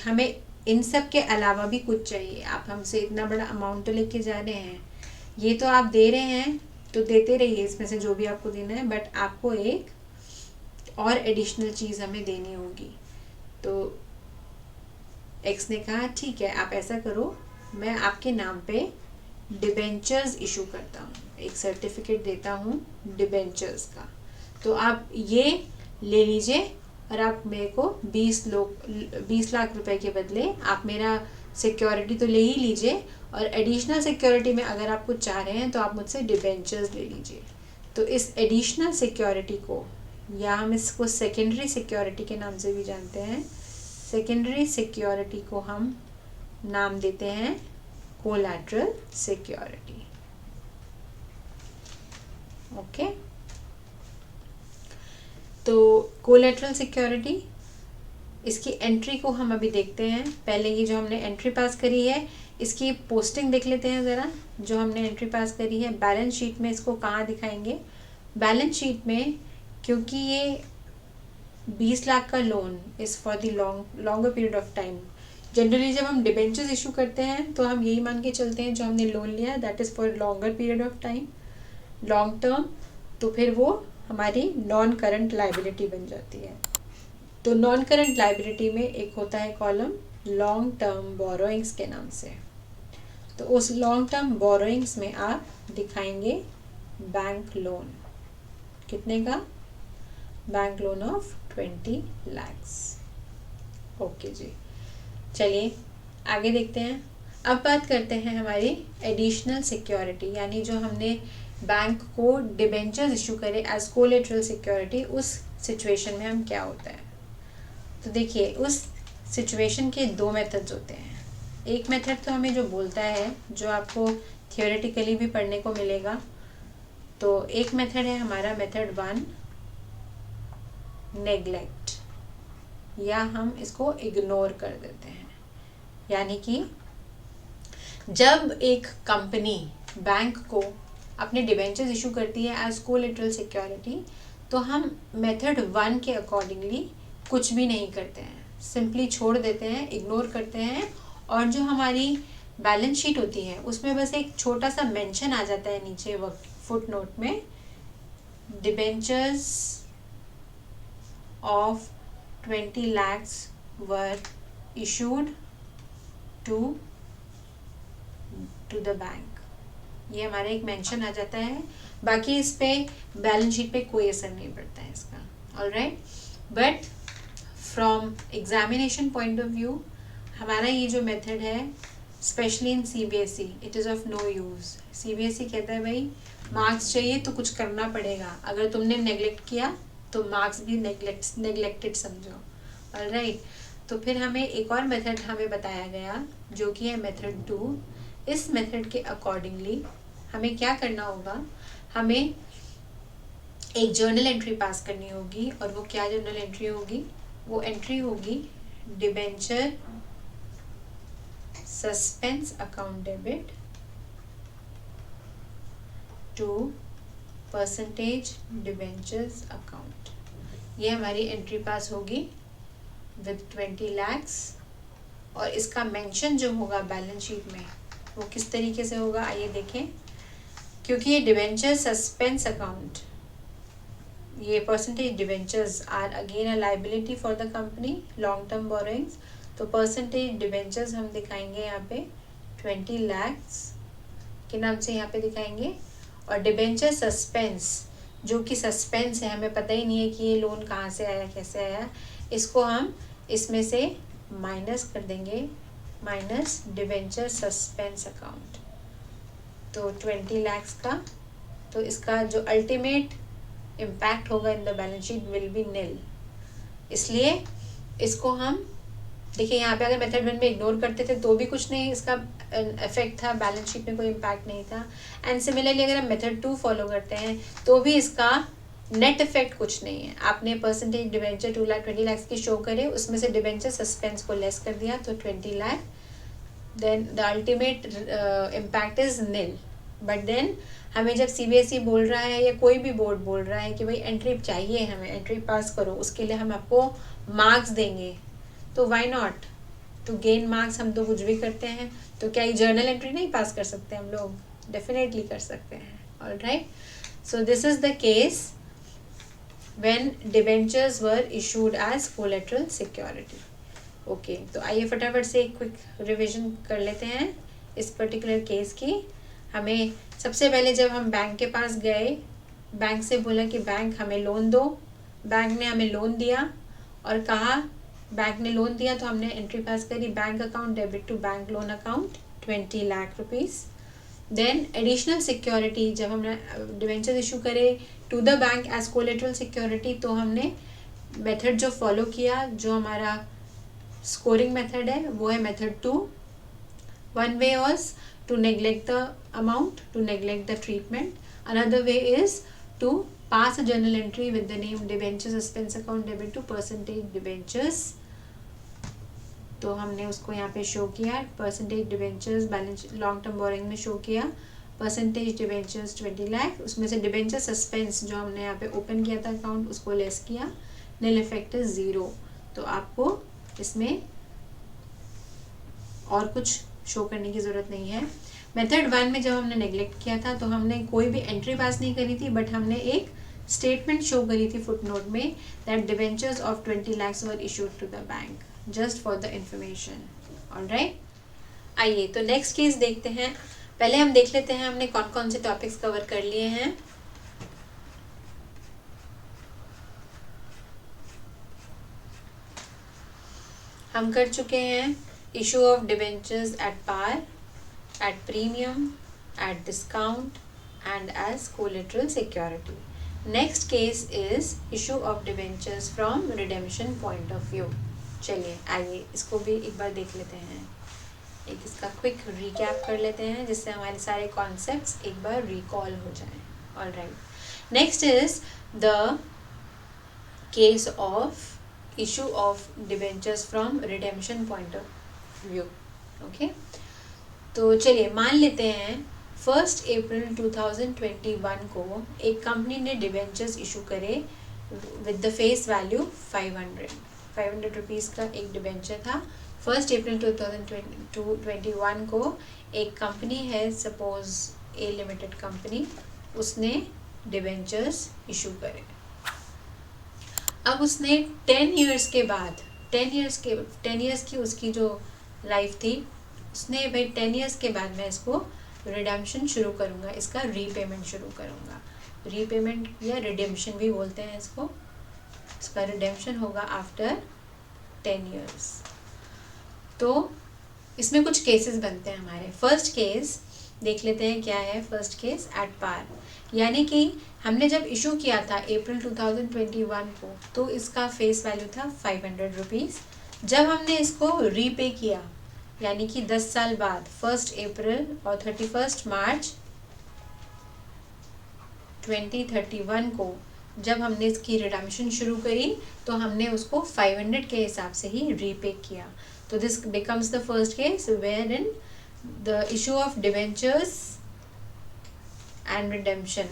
हमें इन सब के अलावा भी कुछ चाहिए, आप हमसे इतना बड़ा अमाउंट तो लेके जा रहे हैं, ये तो आप दे रहे हैं तो देते रहिए इसमें से जो भी आपको देना है, बट आपको एक और एडिशनल चीज़ हमें देनी होगी। तो एक्स ने कहा ठीक है, आप ऐसा करो, मैं आपके नाम पे डिबेंचर्स इशू करता हूँ, एक सर्टिफिकेट देता हूँ डिबेंचर्स का, तो आप ये ले लीजिए और आप मेरे को 20 लाख रुपए के बदले आप मेरा सिक्योरिटी तो ले ही लीजिए, और एडिशनल सिक्योरिटी में अगर आप कुछ चाह रहे हैं तो आप मुझसे डिबेंचर्स ले लीजिए। तो इस एडिशनल सिक्योरिटी को, या हम इसको सेकेंडरी सिक्योरिटी के नाम से भी जानते हैं, सेकेंडरी सिक्योरिटी को हम नाम देते हैं कोलैटरल सिक्योरिटी। ओके, तो कोलैटरल सिक्योरिटी, इसकी एंट्री को हम अभी देखते हैं। पहले ये जो हमने एंट्री पास करी है इसकी पोस्टिंग देख लेते हैं ज़रा, जो हमने एंट्री पास करी है बैलेंस शीट में, इसको कहाँ दिखाएंगे, बैलेंस शीट में, क्योंकि ये 20 लाख का loan is for the longer period of time. Generally जब हम डिबेंचर्स इशू करते हैं तो हम यही मान के चलते हैं जो हमने लोन लिया that is for longer period of time, long term, तो फिर वो हमारी नॉन करंट लाइबिलिटी बन जाती है। तो नॉन करंट लाइबिलिटी में एक होता है कॉलम लॉन्ग टर्म बोरोइंग्स के नाम से, तो उस लॉन्ग टर्म बोरोइंग्स में आप दिखाएंगे बैंक लोन, कितने का, bank loan of 20 lakhs। Okay जी, चलिए आगे देखते हैं। अब बात करते हैं हमारी एडिशनल सिक्योरिटी, यानी जो हमने बैंक को डिबेंचर्स इशू करे एज कोलेटरल सिक्योरिटी, उस सिचुएशन में हम क्या होता है। तो देखिए उस सिचुएशन के दो मेथड्स होते हैं। एक मेथड तो हमें जो बोलता है, जो आपको थियोरेटिकली भी पढ़ने को मिलेगा, तो एक मेथड है हमारा मेथड 1 नेग्लेक्ट, या हम इसको इग्नोर कर देते हैं। यानी कि जब एक कंपनी बैंक को अपने डिबेंचर्स इशू करती है एज कोलेटरल सिक्योरिटी, तो हम मेथड 1 के अकॉर्डिंगली कुछ भी नहीं करते हैं, सिंपली छोड़ देते हैं, इग्नोर करते हैं, और जो हमारी बैलेंस शीट होती है उसमें बस एक छोटा सा मेंशन आ जाता है नीचे फुट नोट में, debentures of 20 lakhs were issued to the bank, ये हमारा एक मेंशन आ जाता है। बाकी इस पे बैलेंस शीट पे कोई असर नहीं पड़ता है इसका। Alright, but from examination point of view हमारा ये जो मेथड है, specially in CBSE, it is of no use. CBSE कहता है भाई मार्क्स चाहिए तो कुछ करना पड़ेगा, अगर तुमने नेग्लेक्ट किया तो मार्क्स भी नेग्लेक्टेड समझो। ऑलराइट, तो फिर हमें एक और मेथड हमें बताया गया जो कि है मेथड 2। इस मेथड के अकॉर्डिंगली हमें क्या करना होगा, हमें एक जर्नल एंट्री पास करनी होगी, और वो क्या जर्नल एंट्री होगी, वो एंट्री होगी debenture suspense account debit to percentage debentures account. ये हमारी एंट्री पास होगी विद 20 lakhs, और इसका मेंशन जो होगा बैलेंस शीट में वो किस तरीके से होगा आइए देखें। क्योंकि ये डिबेंचर सस्पेंस अकाउंट, ये percentage debentures are again a liability for the company, long term borrowings, तो परसेंटेज डिबेंचर्स हम दिखाएंगे यहाँ पे 20 lakhs के नाम से यहाँ पे दिखाएंगे। और डिबेंचर सस्पेंस, जो कि सस्पेंस है, हमें पता ही नहीं है कि ये लोन कहाँ से आया, कैसे आया, इसको हम इसमें से माइनस कर देंगे, माइनस डिवेंचर सस्पेंस अकाउंट, तो 20 lakhs का, तो इसका जो अल्टीमेट इम्पैक्ट होगा in the balance sheet will be nil. इसलिए इसको हम देखिए, यहाँ पे अगर मेथड 1 में इग्नोर करते थे तो भी कुछ नहीं इसका इफेक्ट था, बैलेंस शीट में कोई इम्पैक्ट नहीं था। एंड सिमिलरली अगर हम मेथड 2 फॉलो करते हैं तो भी इसका नेट इफेक्ट कुछ नहीं है। आपने परसेंटेज डिवेंचर 20 lakhs की शो करे, उसमें से डिवेंचर सस्पेंस को लेस कर दिया तो 20 lakh, then the ultimate impact is nil. But then हमें जब CBSE बोल रहा है या कोई भी बोर्ड बोल रहा है कि भाई एंट्री चाहिए, हमें एंट्री पास करो, उसके लिए हम आपको मार्क्स देंगे, तो why not, to gain marks हम तो कुछ भी करते हैं। तो क्या ये जर्नल एंट्री नहीं पास कर सकते हम लोग? डेफिनेटली कर सकते हैं। Alright, so this is the case when debentures were issued as collateral security. Okay, तो आइए फटाफट से एक क्विक रिवीजन कर लेते हैं इस पर्टिकुलर केस की। हमें सबसे पहले जब हम बैंक के पास गए, बैंक से बोला कि बैंक हमें लोन दो, बैंक ने हमें लोन दिया और कहा, बैंक ने लोन दिया तो हमने एंट्री पास करी, bank account debit to bank loan account 20 lakh rupees. Then additional security, जब हमने डिवेंचर इशू करे to the bank as collateral security, तो हमने मेथड जो फॉलो किया, जो हमारा स्कोरिंग मेथड है वो है method 2। One way was to neglect the amount, to neglect the treatment. Another way is to pass a journal entry with the name debenture suspense account debit to percentage debentures, तो हमने उसको यहाँ पे show किया, percentage debentures balance long term borrowing में show किया, percentage debentures 20 lakh, उसमें से डिवेंचर सस्पेंस जो हमने यहाँ पे ओपन किया था अकाउंट उसको लेस किया, नील इफेक्ट इज 0। तो आपको इसमें और कुछ शो करने की ज़रूरत नहीं है। मेथड 1 में जब हमने नेग्लेक्ट किया था तो हमने कोई भी एंट्री पास नहीं करी थी, बट हमने एक स्टेटमेंट शो करी थी फुटनोट में that debentures of 20 lakhs were issued to the bank, just for the information. Alright, आइए तो नेक्स्ट केस देखते हैं। पहले हम देख लेते हैं हमने कौन कौन से टॉपिक्स कवर कर लिए हैं। हम कर चुके हैं issue of debentures at par, at premium, at discount and as collateral security. Next case is issue of debentures from redemption point of view. चलिए आइए इसको भी एक बार देख लेते हैं, एक इसका क्विक रिकैप कर लेते हैं जिससे हमारे सारे कॉन्सेप्ट्स एक बार रिकॉल हो जाएं। Alright, next is the case of issue of debentures from redemption point of view. Okay, तो चलिए मान लेते हैं 1 अप्रैल 2021 को एक कंपनी ने डिवेंचर्स इशू करे with the face value 500 rupees का एक डिवेंचर था। 1 अप्रैल 2021 को एक कंपनी है, सपोज ए लिमिटेड कंपनी, उसने डिवेंचर्स इशू करे। अब उसने 10 ईयर्स के बाद, 10 ईयर्स की उसकी जो लाइफ थी, उसने भाई 10 ईयर्स के बाद मैं इसको रिडेम्पशन शुरू करूँगा, इसका रीपेमेंट शुरू करूँगा। रीपेमेंट या रिडेम्पशन भी बोलते हैं इसको। इसका रिडेम्पशन होगा आफ्टर 10 ईयर्स। तो इसमें कुछ केसेस बनते हैं हमारे। फर्स्ट केस देख लेते हैं क्या है। फर्स्ट केस एट पार, यानी कि हमने जब इशू किया था अप्रैल 2021 को, तो इसका फेस वैल्यू था 500 रुपीज़। जब हमने इसको रीपे किया, यानी कि 10 साल बाद 1 अप्रैल और 31 मार्च 2031 को जब हमने इसकी रिडेम्पशन शुरू करी, तो हमने उसको 500 के हिसाब से ही रीपे किया। तो this becomes the first case where in the issue of debentures and redemption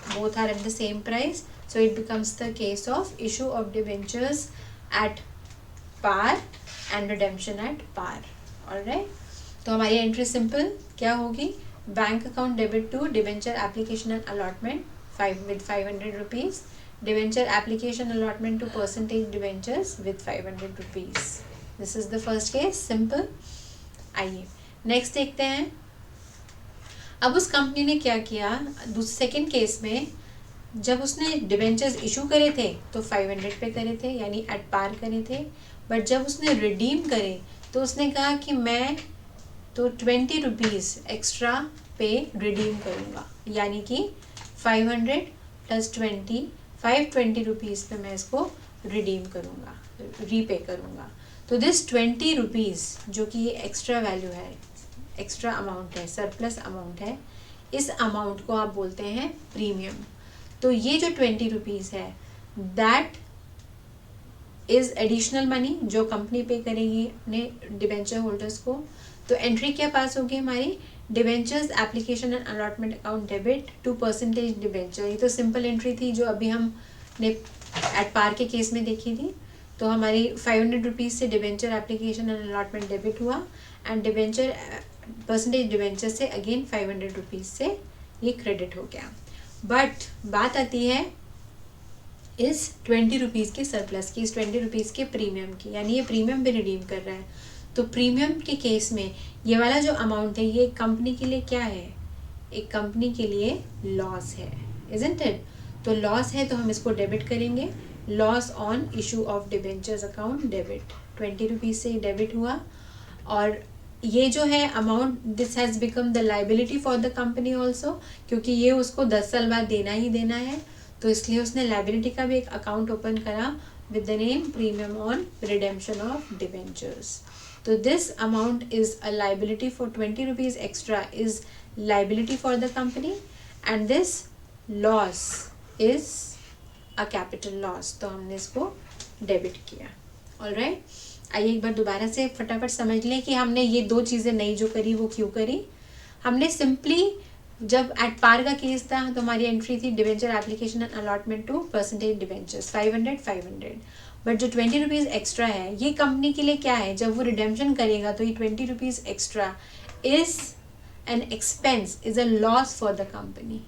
both are at the same price, so it becomes the case of issue of debentures at par and redemption at par. Alright, तो हमारी entry simple क्या होगी, bank account debit to debenture application and allotment with 500 rupees, debenture application allotment to percentage debentures with 500 rupees. This is the first case, simple. आइए next देखते हैं। अब उस company ने क्या किया, सेकेंड केस में जब उसने डिबेंचर्स इशू करे थे तो 500 पे करे थे, यानी एट पार करे थे, बट जब उसने रिडीम करे तो उसने कहा कि मैं तो 20 रुपीज़ एक्स्ट्रा पे रिडीम करूँगा, यानी कि 500 प्लस 20, 520 रुपीज़ पे मैं इसको रिडीम करूँगा, रीपे करूँगा। तो दिस 20 रुपीज़ जो कि ये एक्स्ट्रा वैल्यू है, एक्स्ट्रा अमाउंट है, सरप्लस अमाउंट है, इस अमाउंट को आप बोलते हैं प्रीमियम। तो ये जो 20 रुपीज़ है दैट इज़ एडिशनल मनी जो कंपनी पे करेगी अपने डिबेंचर होल्डर्स को। तो एंट्री क्या पास होगी हमारी, debentures application and allotment account debit to percentage debenture. ये तो सिंपल एंट्री थी जो अभी हमने एट पार के केस में देखी थी। तो हमारी 500 रुपीज़ से debenture application and allotment debit हुआ एंड डिबेंचर परसेंटेज डिबेंचर से अगेन 500 रुपीज़ से ये क्रेडिट हो गया। बट बात आती है इस 20 रुपीज़ के सरप्लस की, इस 20 रुपीज़ के प्रीमियम की, यानी ये प्रीमियम भी रिडीम कर रहा है। तो प्रीमियम के केस में ये वाला जो अमाउंट है ये कंपनी के लिए क्या है, एक कंपनी के लिए लॉस है, इजंट इट। तो लॉस है तो हम इसको डेबिट करेंगे, loss on issue of debentures account debit, 20 rupees से डेबिट हुआ। और ये जो है amount this has become the liability for the company also, क्योंकि ये उसको 10 साल बाद देना ही देना है, तो इसलिए उसने लाइबिलिटी का भी एक अकाउंट ओपन करा with the name premium on redemption of debentures. तो this amount is a liability for 20 rupees extra is liability for the company and this loss is a capital loss, तो हमने इसको debit किया। Alright, आइए एक बार दोबारा से फटाफट समझ लें कि हमने ये दो चीज़ें नई जो करी वो क्यों करी। हमने सिंपली जब एट पार का केस था तो हमारी एंट्री थी debenture application and allotment to percentage debentures 500। But जो 20 रुपीज़ एक्स्ट्रा है ये कंपनी के लिए क्या है, जब वो रिडेम्पशन करेगा तो ये 20 rupees extra is an expense, is a loss for the company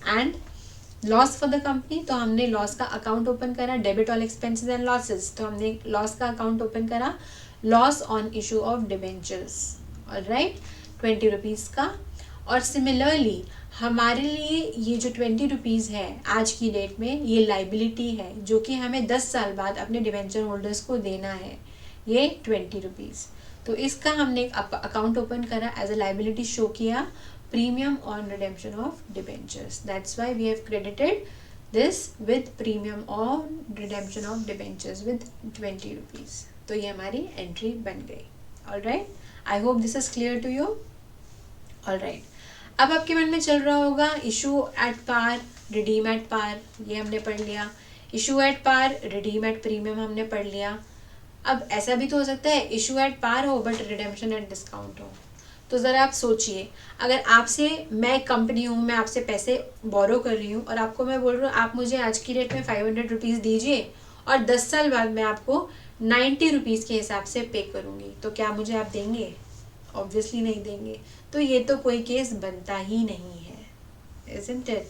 and loss for the company. तो हमने लॉस का अकाउंट ओपन करा, debit all expenses and losses, तो हमने लॉस का अकाउंट ओपन करा, loss on issue of debentures, alright, 20 rupees का। और सिमिलरली हमारे लिए ये जो 20 रुपीज़ है आज की डेट में ये लाइबिलिटी है जो कि हमें 10 साल बाद अपने डिबेंचर होल्डर्स को देना है, ये 20 रुपीज़। तो इसका हमने एक अकाउंट ओपन करा, एज अ लाइबिलिटी शो किया, premium on redemption of debentures. That's why we have credited this with premium on redemption of debentures with 20 rupees. तो ये हमारी एंट्री बन गई। Alright, I hope this is clear to you. Alright, अब आपके मन में चल रहा होगा issue at par, redeem at par, ये हमने पढ़ लिया। Issue at par, redeem at premium हमने पढ़ लिया। अब ऐसा भी तो हो सकता है इशू एट पार हो बट रिडेम्पशन एट डिस्काउंट हो। तो ज़रा आप सोचिए, अगर आपसे, मैं एक कंपनी हूँ, मैं आपसे पैसे बोरो कर रही हूँ और आपको मैं बोल रही हूँ आप मुझे आज की डेट में 500 रुपीज़ दीजिए और 10 साल बाद मैं आपको 90 रुपीज़ के हिसाब से पे करूँगी, तो क्या मुझे आप देंगे? ऑब्वियसली नहीं देंगे। तो ये तो कोई केस बनता ही नहीं है, isn't it.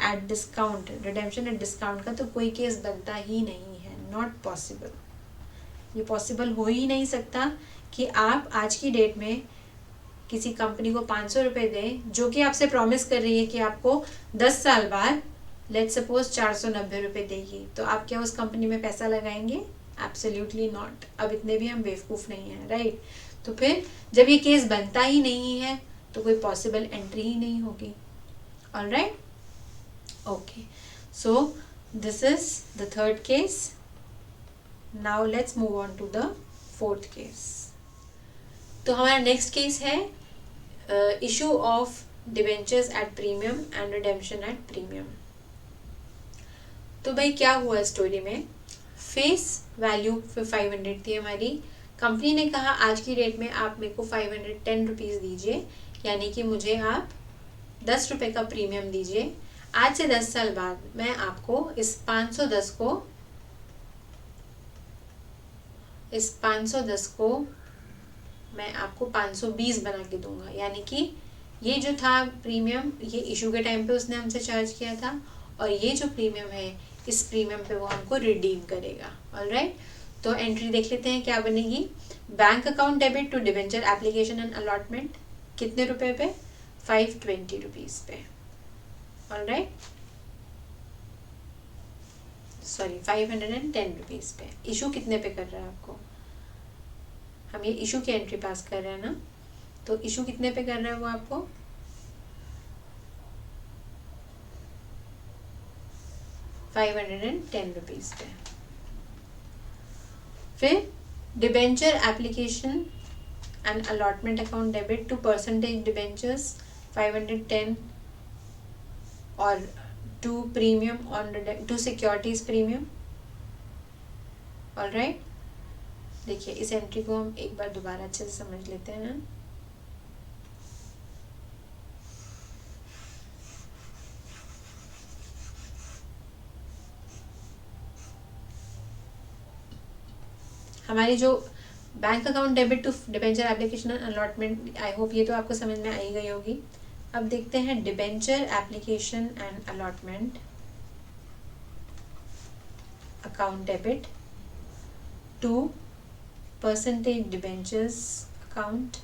At discount, redemption at discount का तो कोई केस बनता ही नहीं है, नॉट पॉसिबल। ये पॉसिबल हो ही नहीं सकता कि आप आज की डेट में किसी कंपनी को 500 रुपये दें जो कि आपसे प्रॉमिस कर रही है कि आपको 10 साल बाद लेट्स सपोज 490 रुपये देगी, तो आप क्या उस कंपनी में पैसा लगाएंगे? Absolutely not. अब इतने भी हम बेवकूफ़ नहीं हैं, राइट। तो फिर जब ये केस बनता ही नहीं है तो कोई पॉसिबल एंट्री ही नहीं होगी। Alright, okay, so this is the third case. Now let's move on to the fourth case. तो हमारा नेक्स्ट केस है issue of debentures at premium and redemption at premium. तो भाई क्या हुआ स्टोरी में, फेस वैल्यू 500 थी हमारी, कंपनी ने कहा आज की डेट में आप मेरे को 510 रुपीज़ दीजिए, यानी कि मुझे आप 10 रुपये का प्रीमियम दीजिए। आज से 10 साल बाद मैं आपको इस 510 को मैं आपको 520 बना के दूंगा, यानी कि ये जो था प्रीमियम ये इशू के टाइम पे उसने हमसे चार्ज किया था और ये जो प्रीमियम है इस प्रीमियम पे वो हमको रिडीम करेगा। ऑलराइट, तो एंट्री देख लेते हैं क्या बनेगी। Bank account debit to debenture application and allotment, कितने रुपए पे? 520 रुपीज़ पे। ऑलराइट, सॉरी 510 रुपीज़ पे। इशू कितने पे कर रहा है आपको, हम ये इशू की एंट्री पास कर रहे हैं ना, तो इशू कितने पे कर रहा है वो आपको 510 रुपीज़ पे। फिर debenture application and allotment account debit to percentage debentures 510 और to premium on to securities premium. Alright, देखिए इस एंट्री को हम एक बार दोबारा अच्छे से समझ लेते हैं। हमारी जो bank account debit to debenture application and allotment, I hope ये तो आपको समझ में आई गई होगी। अब देखते हैं debenture application and allotment account debit to percentage debentures account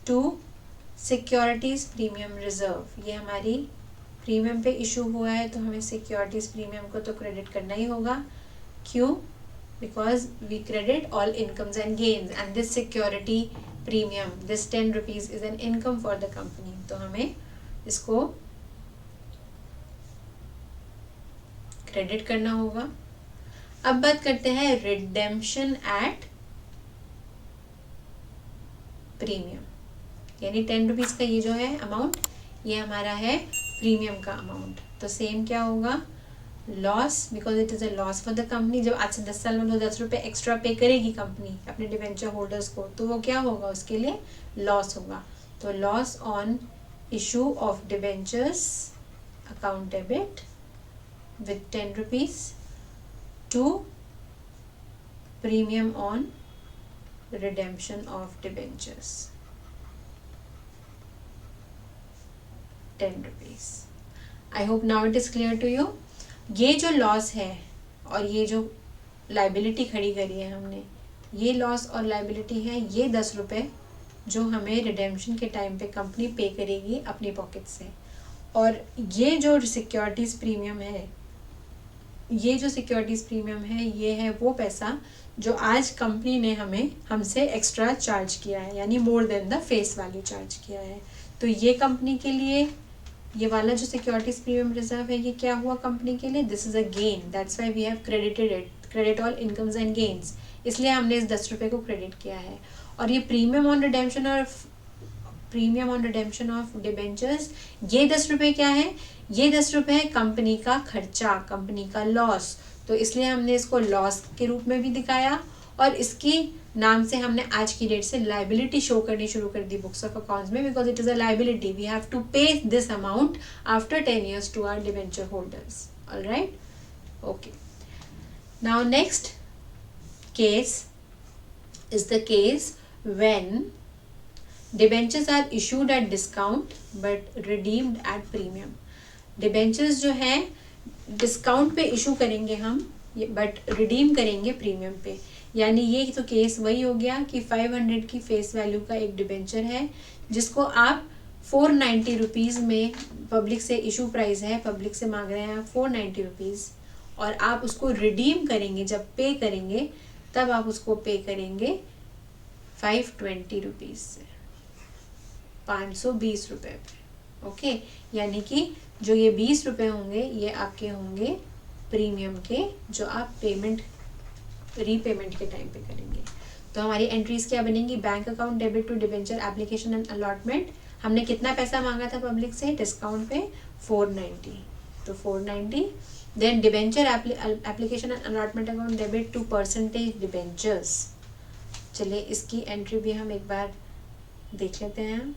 to securities premium reserve. ये हमारी प्रीमियम पे इशू हुआ है तो हमें सिक्योरिटीज प्रीमियम को तो क्रेडिट करना ही होगा। क्यों? Because we credit all incomes and gains and this security premium, this 10 rupees is an income for the company, तो हमें इसको क्रेडिट करना होगा। अब बात करते हैं रिडेम्पशन एट प्रीमियम, यानी 10 रुपीज़ का ये जो है अमाउंट, ये हमारा है प्रीमियम का अमाउंट। तो सेम क्या होगा, loss, because it is a loss for the company. जब आज से 10 साल में वो 10 रुपये एक्स्ट्रा पे करेगी कंपनी अपने डिबेंचर होल्डर्स को, तो वो क्या होगा, उसके लिए लॉस होगा। तो loss on issue of debentures account debit with 10 rupees to premium on redemption of debentures 10 rupees. I hope now it is clear to you. ये जो लॉस है और ये जो लाइबिलिटी खड़ी करी है हमने, ये लॉस और लाइबिलिटी है, ये 10 रुपये जो हमें रिडेम्पशन के टाइम पे कंपनी पे करेगी अपनी पॉकेट से। और ये जो सिक्योरिटीज़ प्रीमियम है, ये जो सिक्योरिटीज़ प्रीमियम है, ये है वो पैसा जो आज कंपनी ने हमसे एक्स्ट्रा चार्ज किया है, यानी more than the face value charge किया है। तो ये कंपनी के लिए, ये वाला जो सिक्योरिटीज प्रीमियम रिजर्व है, ये क्या हुआ कंपनी के लिए, this is a gain, that's why we have credited it, credit all incomes and gains, इसलिए हमने इस 10 रुपये को क्रेडिट किया है। और ये premium on redemption of debentures, ये 10 रुपये क्या है, ये 10 रुपये है कंपनी का खर्चा, कंपनी का लॉस, तो इसलिए हमने इसको लॉस के रूप में भी दिखाया। और इसकी नाम से हमने आज की डेट से लाइबिलिटी शो करनी शुरू कर दी बुक्स ऑफ अकाउंट्स में, because it is a liability, we have to pay this amount after 10 years to our debenture holders. Alright, okay. Now next case is the case when debentures are issued at discount but redeemed at premium. Debentures जो है discount पे issue करेंगे हम, but redeem करेंगे premium पे। यानी ये तो केस वही हो गया कि 500 की फेस वैल्यू का एक डिबेंचर है जिसको आप 490 रुपीज़ में, पब्लिक से इशू प्राइस है, पब्लिक से मांग रहे हैं आप 490 रुपीज़, और आप उसको रिडीम करेंगे, जब पे करेंगे तब आप उसको पे करेंगे 520 रुपीज़ से, 520 रुपये पे। ओके, यानी कि जो ये 20 रुपये होंगे ये आपके होंगे प्रीमियम के, जो आप पेमेंट रीपेमेंट के टाइम पे करेंगे। तो हमारी एंट्रीज क्या बनेंगी, bank account debit to debenture application and allotment, हमने कितना पैसा मांगा था पब्लिक से डिस्काउंट पे 490, तो 490। Then debenture application and allotment account debit to percentage debentures. चलिए इसकी एंट्री भी हम एक बार देख लेते हैं।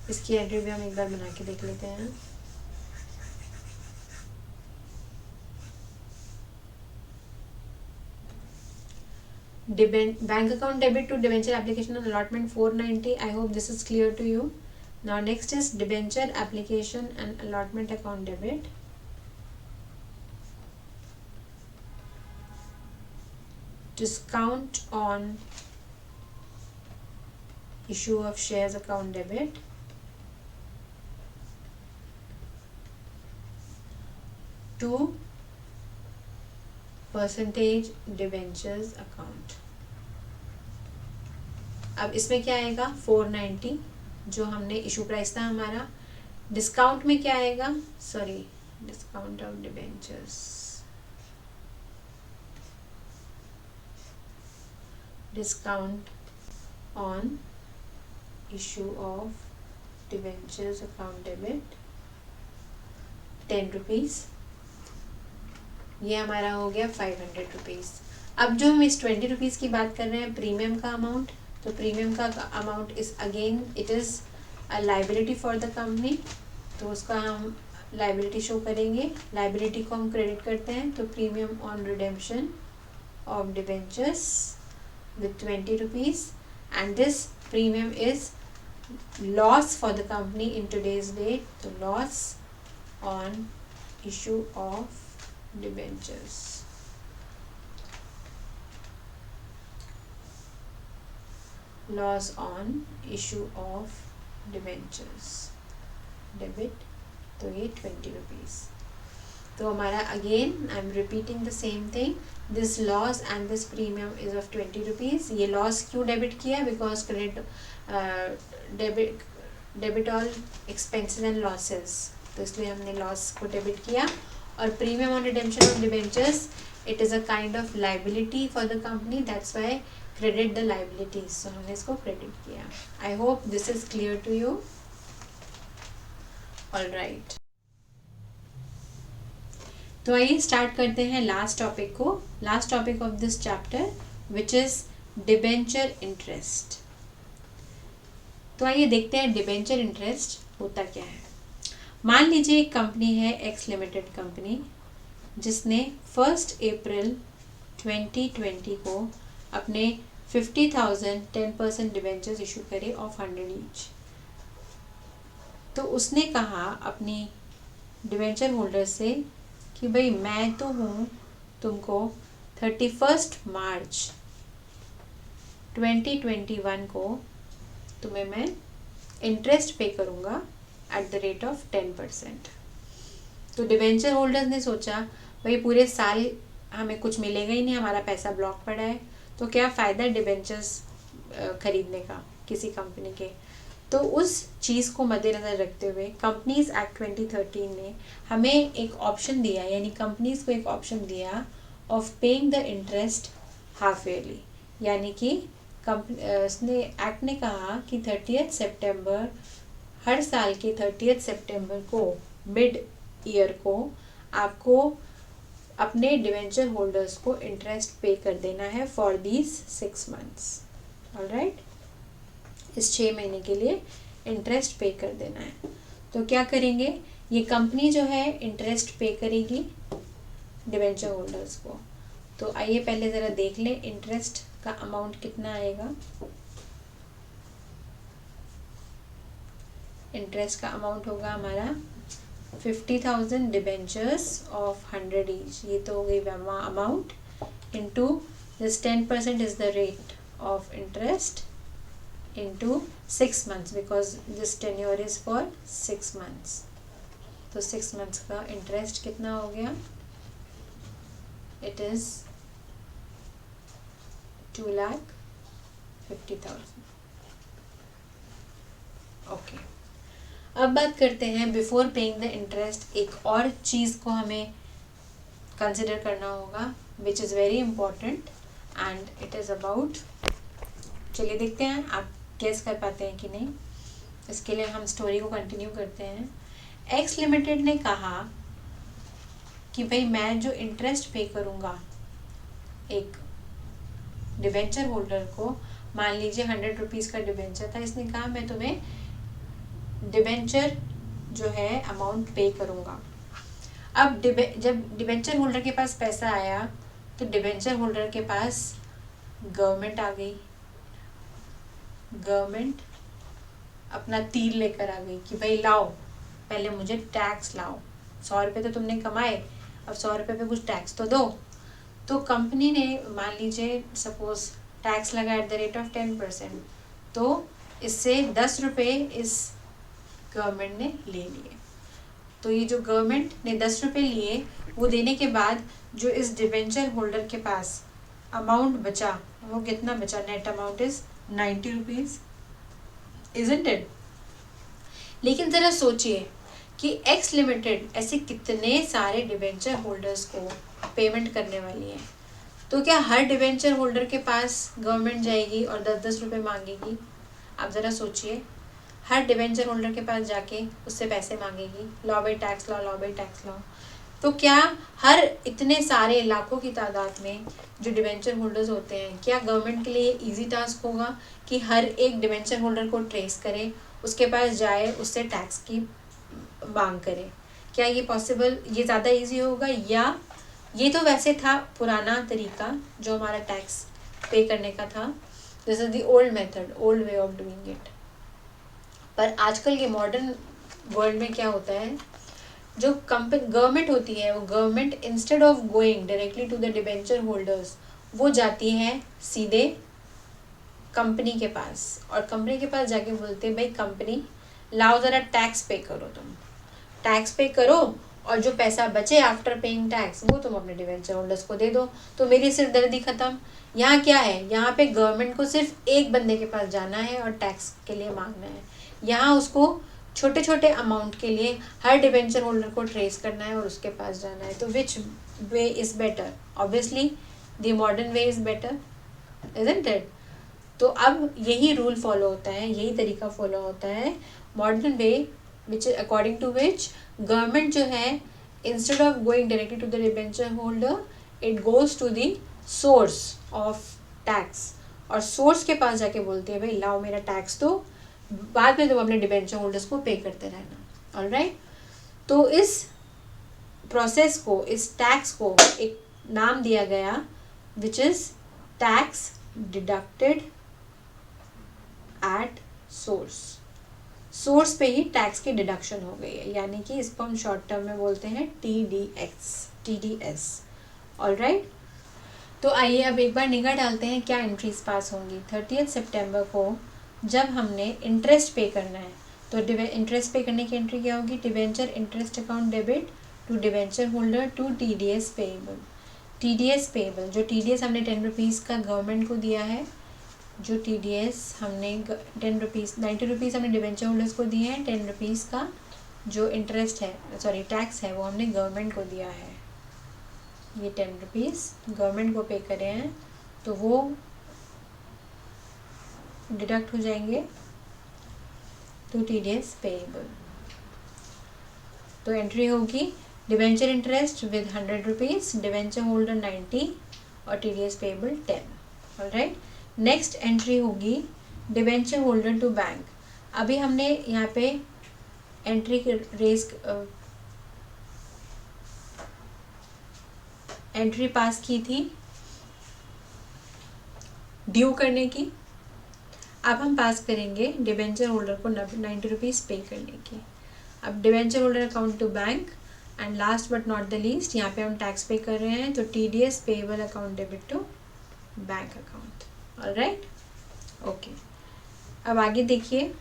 इसकी एंट्री भी हम एक बार बना के देख लेते हैं। Bank account debit to debenture application and allotment 490. I hope this is clear to you. Now next is debenture application and allotment account debit discount on issue of shares account debit to percentage debentures account. अब इसमें क्या आएगा 490 जो हमने issue price था हमारा। Discount में क्या आएगा, sorry discount of debentures, discount on issue of debentures account debit 10 rupees, ये हमारा हो गया 500 रुपीज़। अब जो हम इस 20 रुपीज़ की बात कर रहे हैं प्रीमियम का अमाउंट, तो प्रीमियम का amount is again it is a liability for the company, तो उसका हम लाइबिलिटी शो करेंगे। लाइबिलिटी को हम क्रेडिट करते हैं, तो premium on redemption of debentures with 20 rupees and this premium is loss for the company in today's date, तो loss on issue of debentures, loss on issue of debentures debit, तो ये 20 rupees. तो हमारा again I am repeating the same thing, this loss and this premium is of 20 rupees. ये loss क्यों debit किया, because credit debit all expenses and losses, तो इसलिए हमने लॉस को डेबिट किया। और premium on redemption of debentures it is a kind of liability for the company, that's why credit the liabilities, so हमने इसको क्रेडिट किया। I hope this is clear to you. Alright, तो आइए start करते हैं last topic को, last topic of this chapter which is debenture interest. तो आइए देखते हैं डिबेंचर इंटरेस्ट होता क्या है। मान लीजिए एक कंपनी है एक्स लिमिटेड कंपनी, जिसने 1 अप्रैल 2020 को अपने 50,000 10% डिबेंचर्स इशू करे ऑफ 100 ईच। तो उसने कहा अपनी डिबेंचर होल्डर से कि भाई मैं तो हूँ तुमको 31 मार्च 2021 को तुम्हें मैं इंटरेस्ट पे करूँगा एट द रेट ऑफ 10%। तो डिबेंचर होल्डर्स ने सोचा भाई पूरे साल हमें कुछ मिलेगा ही नहीं, हमारा पैसा ब्लॉक पड़ा है, तो क्या फ़ायदा डिबेंचर्स खरीदने का किसी कंपनी के। तो उस चीज़ को मद्देनज़र रखते हुए कंपनीज एक्ट 2013 ने हमें एक ऑप्शन दिया, यानी कंपनीज को एक ऑप्शन दिया of paying the interest half yearly, यानी कि उसने एक्ट ने कहा कि 30 सितंबर हर साल के 30 सितंबर को मिड ईयर को आपको अपने डिवेंचर होल्डर्स को इंटरेस्ट पे कर देना है फॉर दीज 6 मंथ्स। ऑलराइट, इस 6 महीने के लिए इंटरेस्ट पे कर देना है। तो क्या करेंगे, ये कंपनी जो है इंटरेस्ट पे करेगी डिवेंचर होल्डर्स को। तो आइए पहले ज़रा देख लें इंटरेस्ट का अमाउंट कितना आएगा। इंटरेस्ट का अमाउंट होगा हमारा 50,000 डिबेंचर्स ऑफ 100 ईच, ये तो हो गई amount, into this 10% is the rate of interest into 6 months, because this tenure is for 6 months. तो 6 मंथ्स का इंटरेस्ट कितना हो गया, इट इज 2,50,000। ओके, अब बात करते हैं बिफोर पेइंग द इंटरेस्ट एक और चीज़ को हमें कंसिडर करना होगा which is very important and it is about, चलिए देखते हैं आप गेस कर पाते हैं कि नहीं। इसके लिए हम स्टोरी को कंटिन्यू करते हैं। एक्स लिमिटेड ने कहा कि भाई मैं जो इंटरेस्ट पे करूँगा एक डिबेंचर होल्डर को, मान लीजिए 100 रुपीज़ का डिबेंचर था, इसने कहा मैं तुम्हें डिबेंचर जो है अमाउंट पे करूँगा। अब जब डिबेंचर होल्डर के पास पैसा आया तो डिबेंचर होल्डर के पास गवर्नमेंट आ गई, गवर्नमेंट अपना तीर लेकर आ गई कि भाई लाओ पहले मुझे टैक्स लाओ, 100 रुपये तो तुमने कमाए, अब 100 रुपये पे कुछ टैक्स तो दो। तो कंपनी ने मान लीजिए सपोज टैक्स लगा एट द रेट ऑफ 10%, तो इससे 10 रुपये इस गवर्नमेंट ने ले लिए। तो ये जो गवर्नमेंट ने 10 रुपये लिए, वो देने के बाद जो इस डिबेंचर होल्डर के पास अमाउंट बचा, वो कितना बचा? Net amount is 90 rupees, isn't it? लेकिन जरा सोचिए कि एक्स लिमिटेड ऐसे कितने सारे डिबेंचर होल्डर्स को पेमेंट करने वाली है, तो क्या हर डिबेंचर होल्डर के पास गवर्नमेंट जाएगी और 10-10 रुपये मांगेगी? आप ज़रा सोचिए, हर डिबेंचर होल्डर के पास जाके उससे पैसे मांगेगी, law by tax law, law by tax law. तो क्या हर इतने सारे लाखों की तादाद में जो डिबेंचर होल्डर्स होते हैं, क्या गवर्नमेंट के लिए इजी टास्क होगा कि हर एक डिबेंचर होल्डर को ट्रेस करे, उसके पास जाए, उससे टैक्स की मांग करे? क्या ये पॉसिबल, ये ज़्यादा इजी होगा? या ये तो वैसे था पुराना तरीका जो हमारा टैक्स पे करने का था, this is the old method, old way of doing it. पर आजकल के मॉडर्न वर्ल्ड में क्या होता है, जो गवर्नमेंट होती है, वो government instead of going directly to the debenture holders, वो जाती है सीधे कंपनी के पास, और कंपनी के पास जाके बोलते हैं, भाई कंपनी लाओ ज़रा टैक्स पे करो, तुम टैक्स पे करो, और जो पैसा बचे आफ्टर पेइंग टैक्स वो तुम अपने डिबेंचर होल्डर्स को दे दो, तो मेरी सिरदर्दी ख़त्म। यहाँ क्या है, यहाँ पे गवर्नमेंट को सिर्फ एक बंदे के पास जाना है और टैक्स के लिए मांगना है। यहाँ उसको छोटे छोटे अमाउंट के लिए हर डिबेंचर होल्डर को ट्रेस करना है और उसके पास जाना है। तो which way is better? Obviously the modern way is better, isn't it? तो अब यही रूल फॉलो होता है, यही तरीका फॉलो होता है, modern way, which according to which government जो है instead of going directly to the debenture holder, it goes to the source of tax, और सोर्स के पास जाके बोलते हैं, भाई लाओ मेरा टैक्स, तो बाद में तुम अपने डिबेंचर होल्डर्स को पे करते रहना। ऑलराइट? तो इस प्रोसेस को, इस टैक्स को एक नाम दिया गया which is tax deducted at source. Source पे ही टैक्स की डिडक्शन हो गई है, यानी कि इसको हम शॉर्ट टर्म में बोलते हैं TDS। ऑलराइट? तो आइए अब एक बार निगाह डालते हैं क्या एंट्रीज पास होंगी। 30 सितंबर को जब हमने इंटरेस्ट पे करना है, तो इंटरेस्ट पे करने की एंट्री क्या होगी? Debenture interest account debit to debenture holder to TDS payable. TDS payable, जो TDS हमने 10 रुपीज़ का गवर्नमेंट को दिया है, जो TDS हमने 10 रुपीज़, 90 रुपीज़ हमने डिबेंचर होल्डर्स को दिए हैं, 10 रुपीज़ का जो इंटरेस्ट है, सॉरी टैक्स है, वो हमने गवर्नमेंट को दिया है। ये 10 रुपीज़ गवर्नमेंट को पे करे हैं, तो वो डिडक्ट हो जाएंगे टू TDS पेएबल। तो एंट्री होगी debenture interest with 100 rupees, debenture holder 90 और TDS payable 10। Alright? Next entry होगी डिबेंचर होल्डर टू बैंक। अभी हमने यहाँ पे एंट्री एंट्री पास की थी ड्यू करने की, अब हम पास करेंगे डिबेंचर होल्डर को 90 रुपीज़ पे करने की। अब debenture holder account to bank, and last but not the least यहाँ पे हम टैक्स पे कर रहे हैं, तो TDS payable account debit to bank account. Alright? Okay, अब आगे देखिए,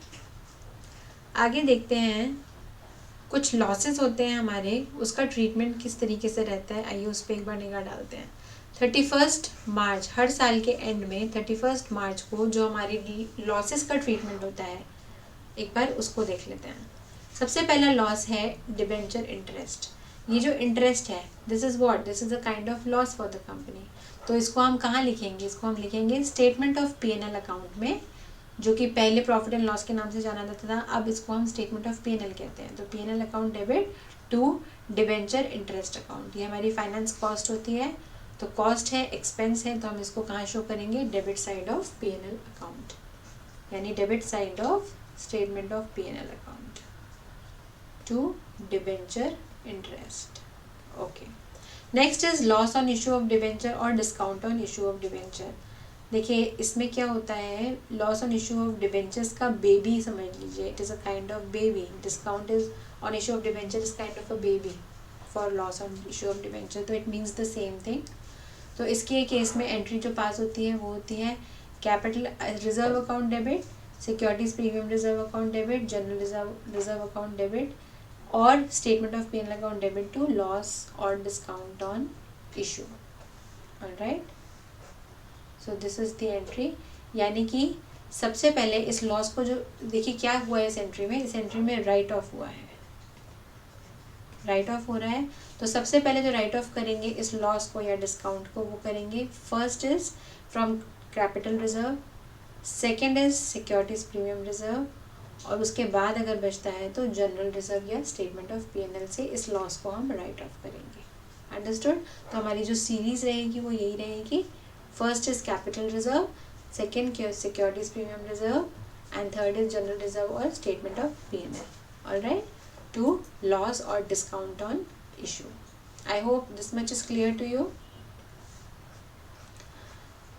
आगे देखते हैं कुछ लॉसेस होते हैं हमारे, उसका ट्रीटमेंट किस तरीके से रहता है, आइए उस पर एक बार निगाह डालते हैं। 31 मार्च, हर साल के एंड में 31 मार्च को जो हमारी लॉसेस का ट्रीटमेंट होता है, एक बार उसको देख लेते हैं। सबसे पहला लॉस है डिबेंचर इंटरेस्ट। ये जो इंटरेस्ट है, this is what, this is a kind of loss for the company. तो इसको हम कहाँ लिखेंगे? इसको हम लिखेंगे स्टेटमेंट ऑफ P&L अकाउंट में, जो कि पहले प्रॉफिट एंड लॉस के नाम से जाना जाता था, अब इसको हम स्टेटमेंट ऑफ P&L कहते हैं। तो P&L account debit to debenture interest account, ये हमारी फाइनेंस कॉस्ट होती है। तो कॉस्ट है, एक्सपेंस है, तो हम इसको कहाँ शो करेंगे? Debit side of P&L account, यानी debit side of statement of P&L account to debenture interest. Okay, next is loss on issue of debenture और discount on issue of debenture. देखिए इसमें क्या होता है, loss on issue of debentures का baby समझ लीजिए, it is a kind of baby. Discount is on issue of debenture is kind of a baby for loss on issue of debenture, तो it means the same thing. तो इसके case में entry जो पास होती है वो होती है capital reserve account debit, securities premium reserve account debit, general reserve account debit और statement of P&L account debit to loss और discount on issue. Alright, so this is the entry. यानी कि सबसे पहले इस लॉस को, जो देखिए क्या हुआ है इस एंट्री में, इस एंट्री में राइट ऑफ हुआ है, राइट ऑफ हो रहा है. तो सबसे पहले जो राइट ऑफ करेंगे इस लॉस को या डिस्काउंट को, वो करेंगे first is from capital reserve, second is securities premium reserve और उसके बाद अगर बचता है तो जनरल रिजर्व या स्टेटमेंट ऑफ P&L से इस लॉस को हम राइट ऑफ करेंगे. अंडरस्टूड. तो हमारी जो सीरीज रहेगी वो यही रहेगी. First is capital reserve, second securities premium reserve and third is general reserve और statement of P&L. Alright, to loss और discount on issue. I hope this much is clear to you.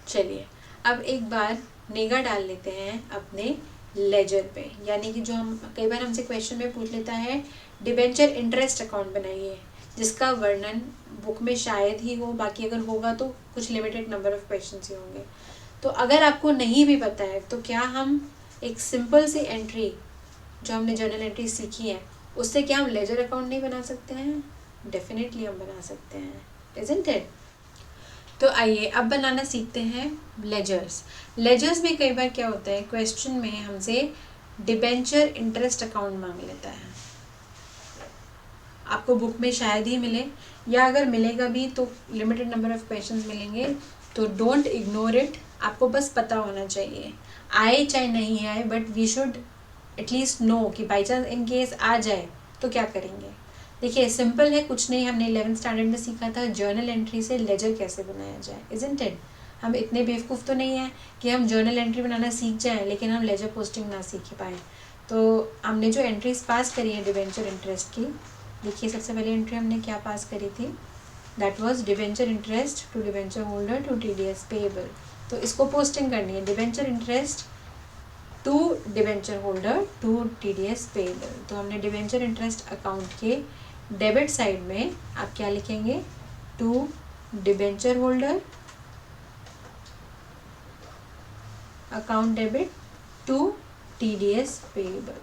चलिए अब एक बार निगाह डाल लेते हैं अपने लेजर पे. यानी कि जो हम कई बार हमसे क्वेश्चन में पूछ लेता है डिबेंचर इंटरेस्ट अकाउंट बनाइए, जिसका वर्णन बुक में शायद ही हो, बाकी अगर होगा तो कुछ लिमिटेड नंबर ऑफ क्वेश्चंस ही होंगे. तो अगर आपको नहीं भी पता है तो क्या हम एक सिंपल सी एंट्री जो हमने जर्नल एंट्री सीखी है उससे क्या हम लेजर अकाउंट नहीं बना सकते हैं? डेफिनेटली हम बना सकते हैं, इजंट इट? तो आइए अब बनाना सीखते हैं लेजर्स. लेजर्स में कई बार क्या होता है, क्वेश्चन में हमसे डिबेंचर इंटरेस्ट अकाउंट मांग लेता है. आपको बुक में शायद ही मिले, या अगर मिलेगा भी तो लिमिटेड नंबर ऑफ क्वेश्चंस मिलेंगे. तो डोंट इग्नोर इट. आपको बस पता होना चाहिए, आए चाहे नहीं आए, but we should at least know कि बाई चांस इन केस आ जाए तो क्या करेंगे. देखिए सिंपल है, कुछ नहीं. हमने 11th स्टैंडर्ड में सीखा था जर्नल एंट्री से लेजर कैसे बनाया जाए, इजंट इट? हम इतने बेवकूफ़ तो नहीं हैं कि हम जर्नल एंट्री बनाना सीख जाएं लेकिन हम लेजर पोस्टिंग ना सीख पाएँ. तो हमने जो एंट्रीज पास करी है डिबेंचर इंटरेस्ट की, देखिए सबसे पहली एंट्री हमने क्या पास करी थी, that was debenture interest to debenture holder to TDS payable. तो इसको पोस्टिंग करनी है, debenture interest to debenture holder to TDS payable. तो हमने डिबेंचर इंटरेस्ट अकाउंट के डेबिट साइड में आप क्या लिखेंगे, to debenture holder account debit to TDS payable.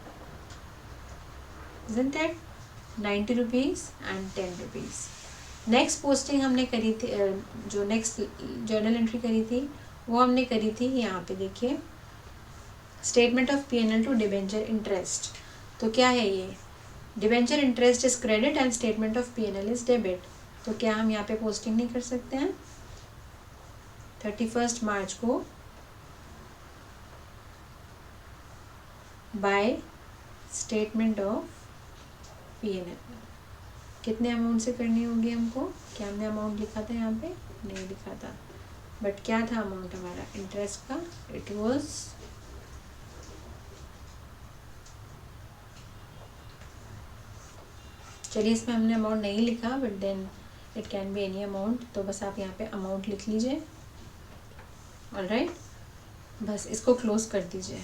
Isn't it? 90 rupees and 10 rupees. Next posting हमने करी थी, जो नेक्स्ट जर्नल एंट्री करी थी वो हमने करी थी यहाँ पे देखिए, statement of P&L to debenture interest. तो क्या है ये, debenture interest is credit and statement of P&L is debit. तो क्या हम यहाँ पे पोस्टिंग नहीं कर सकते हैं? 31 मार्च को बाय स्टेटमेंट ऑफ P&L कितने अमाउंट से करनी होगी हमको? क्या हमने अमाउंट लिखा था यहाँ पे? नहीं लिखा था, बट क्या था अमाउंट हमारा इंटरेस्ट का? इट वाज चलिए इसमें हमने अमाउंट नहीं लिखा, but then it can be any amount. तो बस आप यहाँ पे अमाउंट लिख लीजिए. ऑलराइट, बस इसको क्लोज कर दीजिए.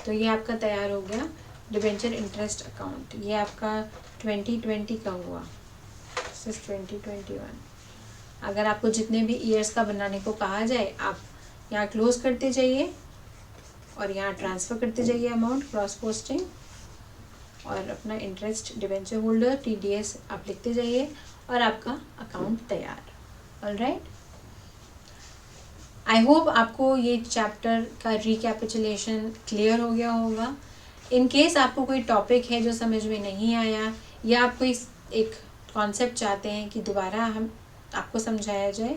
तो ये आपका तैयार हो गया डिबेंचर इंटरेस्ट अकाउंट. ये आपका 2020 का हुआ, दिस इज 2021. अगर आपको जितने भी ईयर्स का बनाने को कहा जाए आप यहाँ क्लोज करते जाइए और यहाँ ट्रांसफ़र करते जाइए अमाउंट क्रॉस पोस्टिंग, और अपना इंटरेस्ट डिबेंचर होल्डर TDS आप लिखते जाइए और आपका अकाउंट तैयार. ऑलराइट, आई होप आपको ये चैप्टर का रिकैपिचुलेशन क्लियर हो गया होगा. इन केस आपको कोई टॉपिक है जो समझ में नहीं आया, या आप कोई एक कॉन्सेप्ट चाहते हैं कि दोबारा हम आपको समझाया जाए,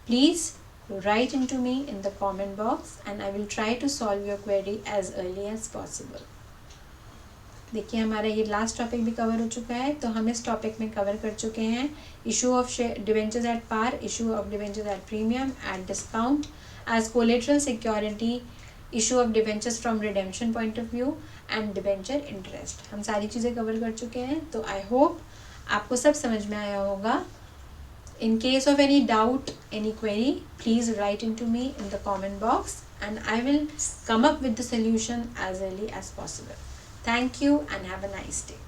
please write into me in the comment box and I will try to solve your query as early as possible. देखिए हमारा ये लास्ट टॉपिक भी कवर हो चुका है. तो हम इस टॉपिक में कवर कर चुके हैं issue of debentures at par, issue of debentures at premium, at discount, as collateral security, issue of debentures from redemption point of view and debenture interest. हम सारी चीज़ें कवर कर चुके हैं. तो आई होप आपको सब समझ में आया होगा. In case of any doubt, any query, please write into me in the comment box and I will come up with the solution as early as possible. Thank you and have a nice day.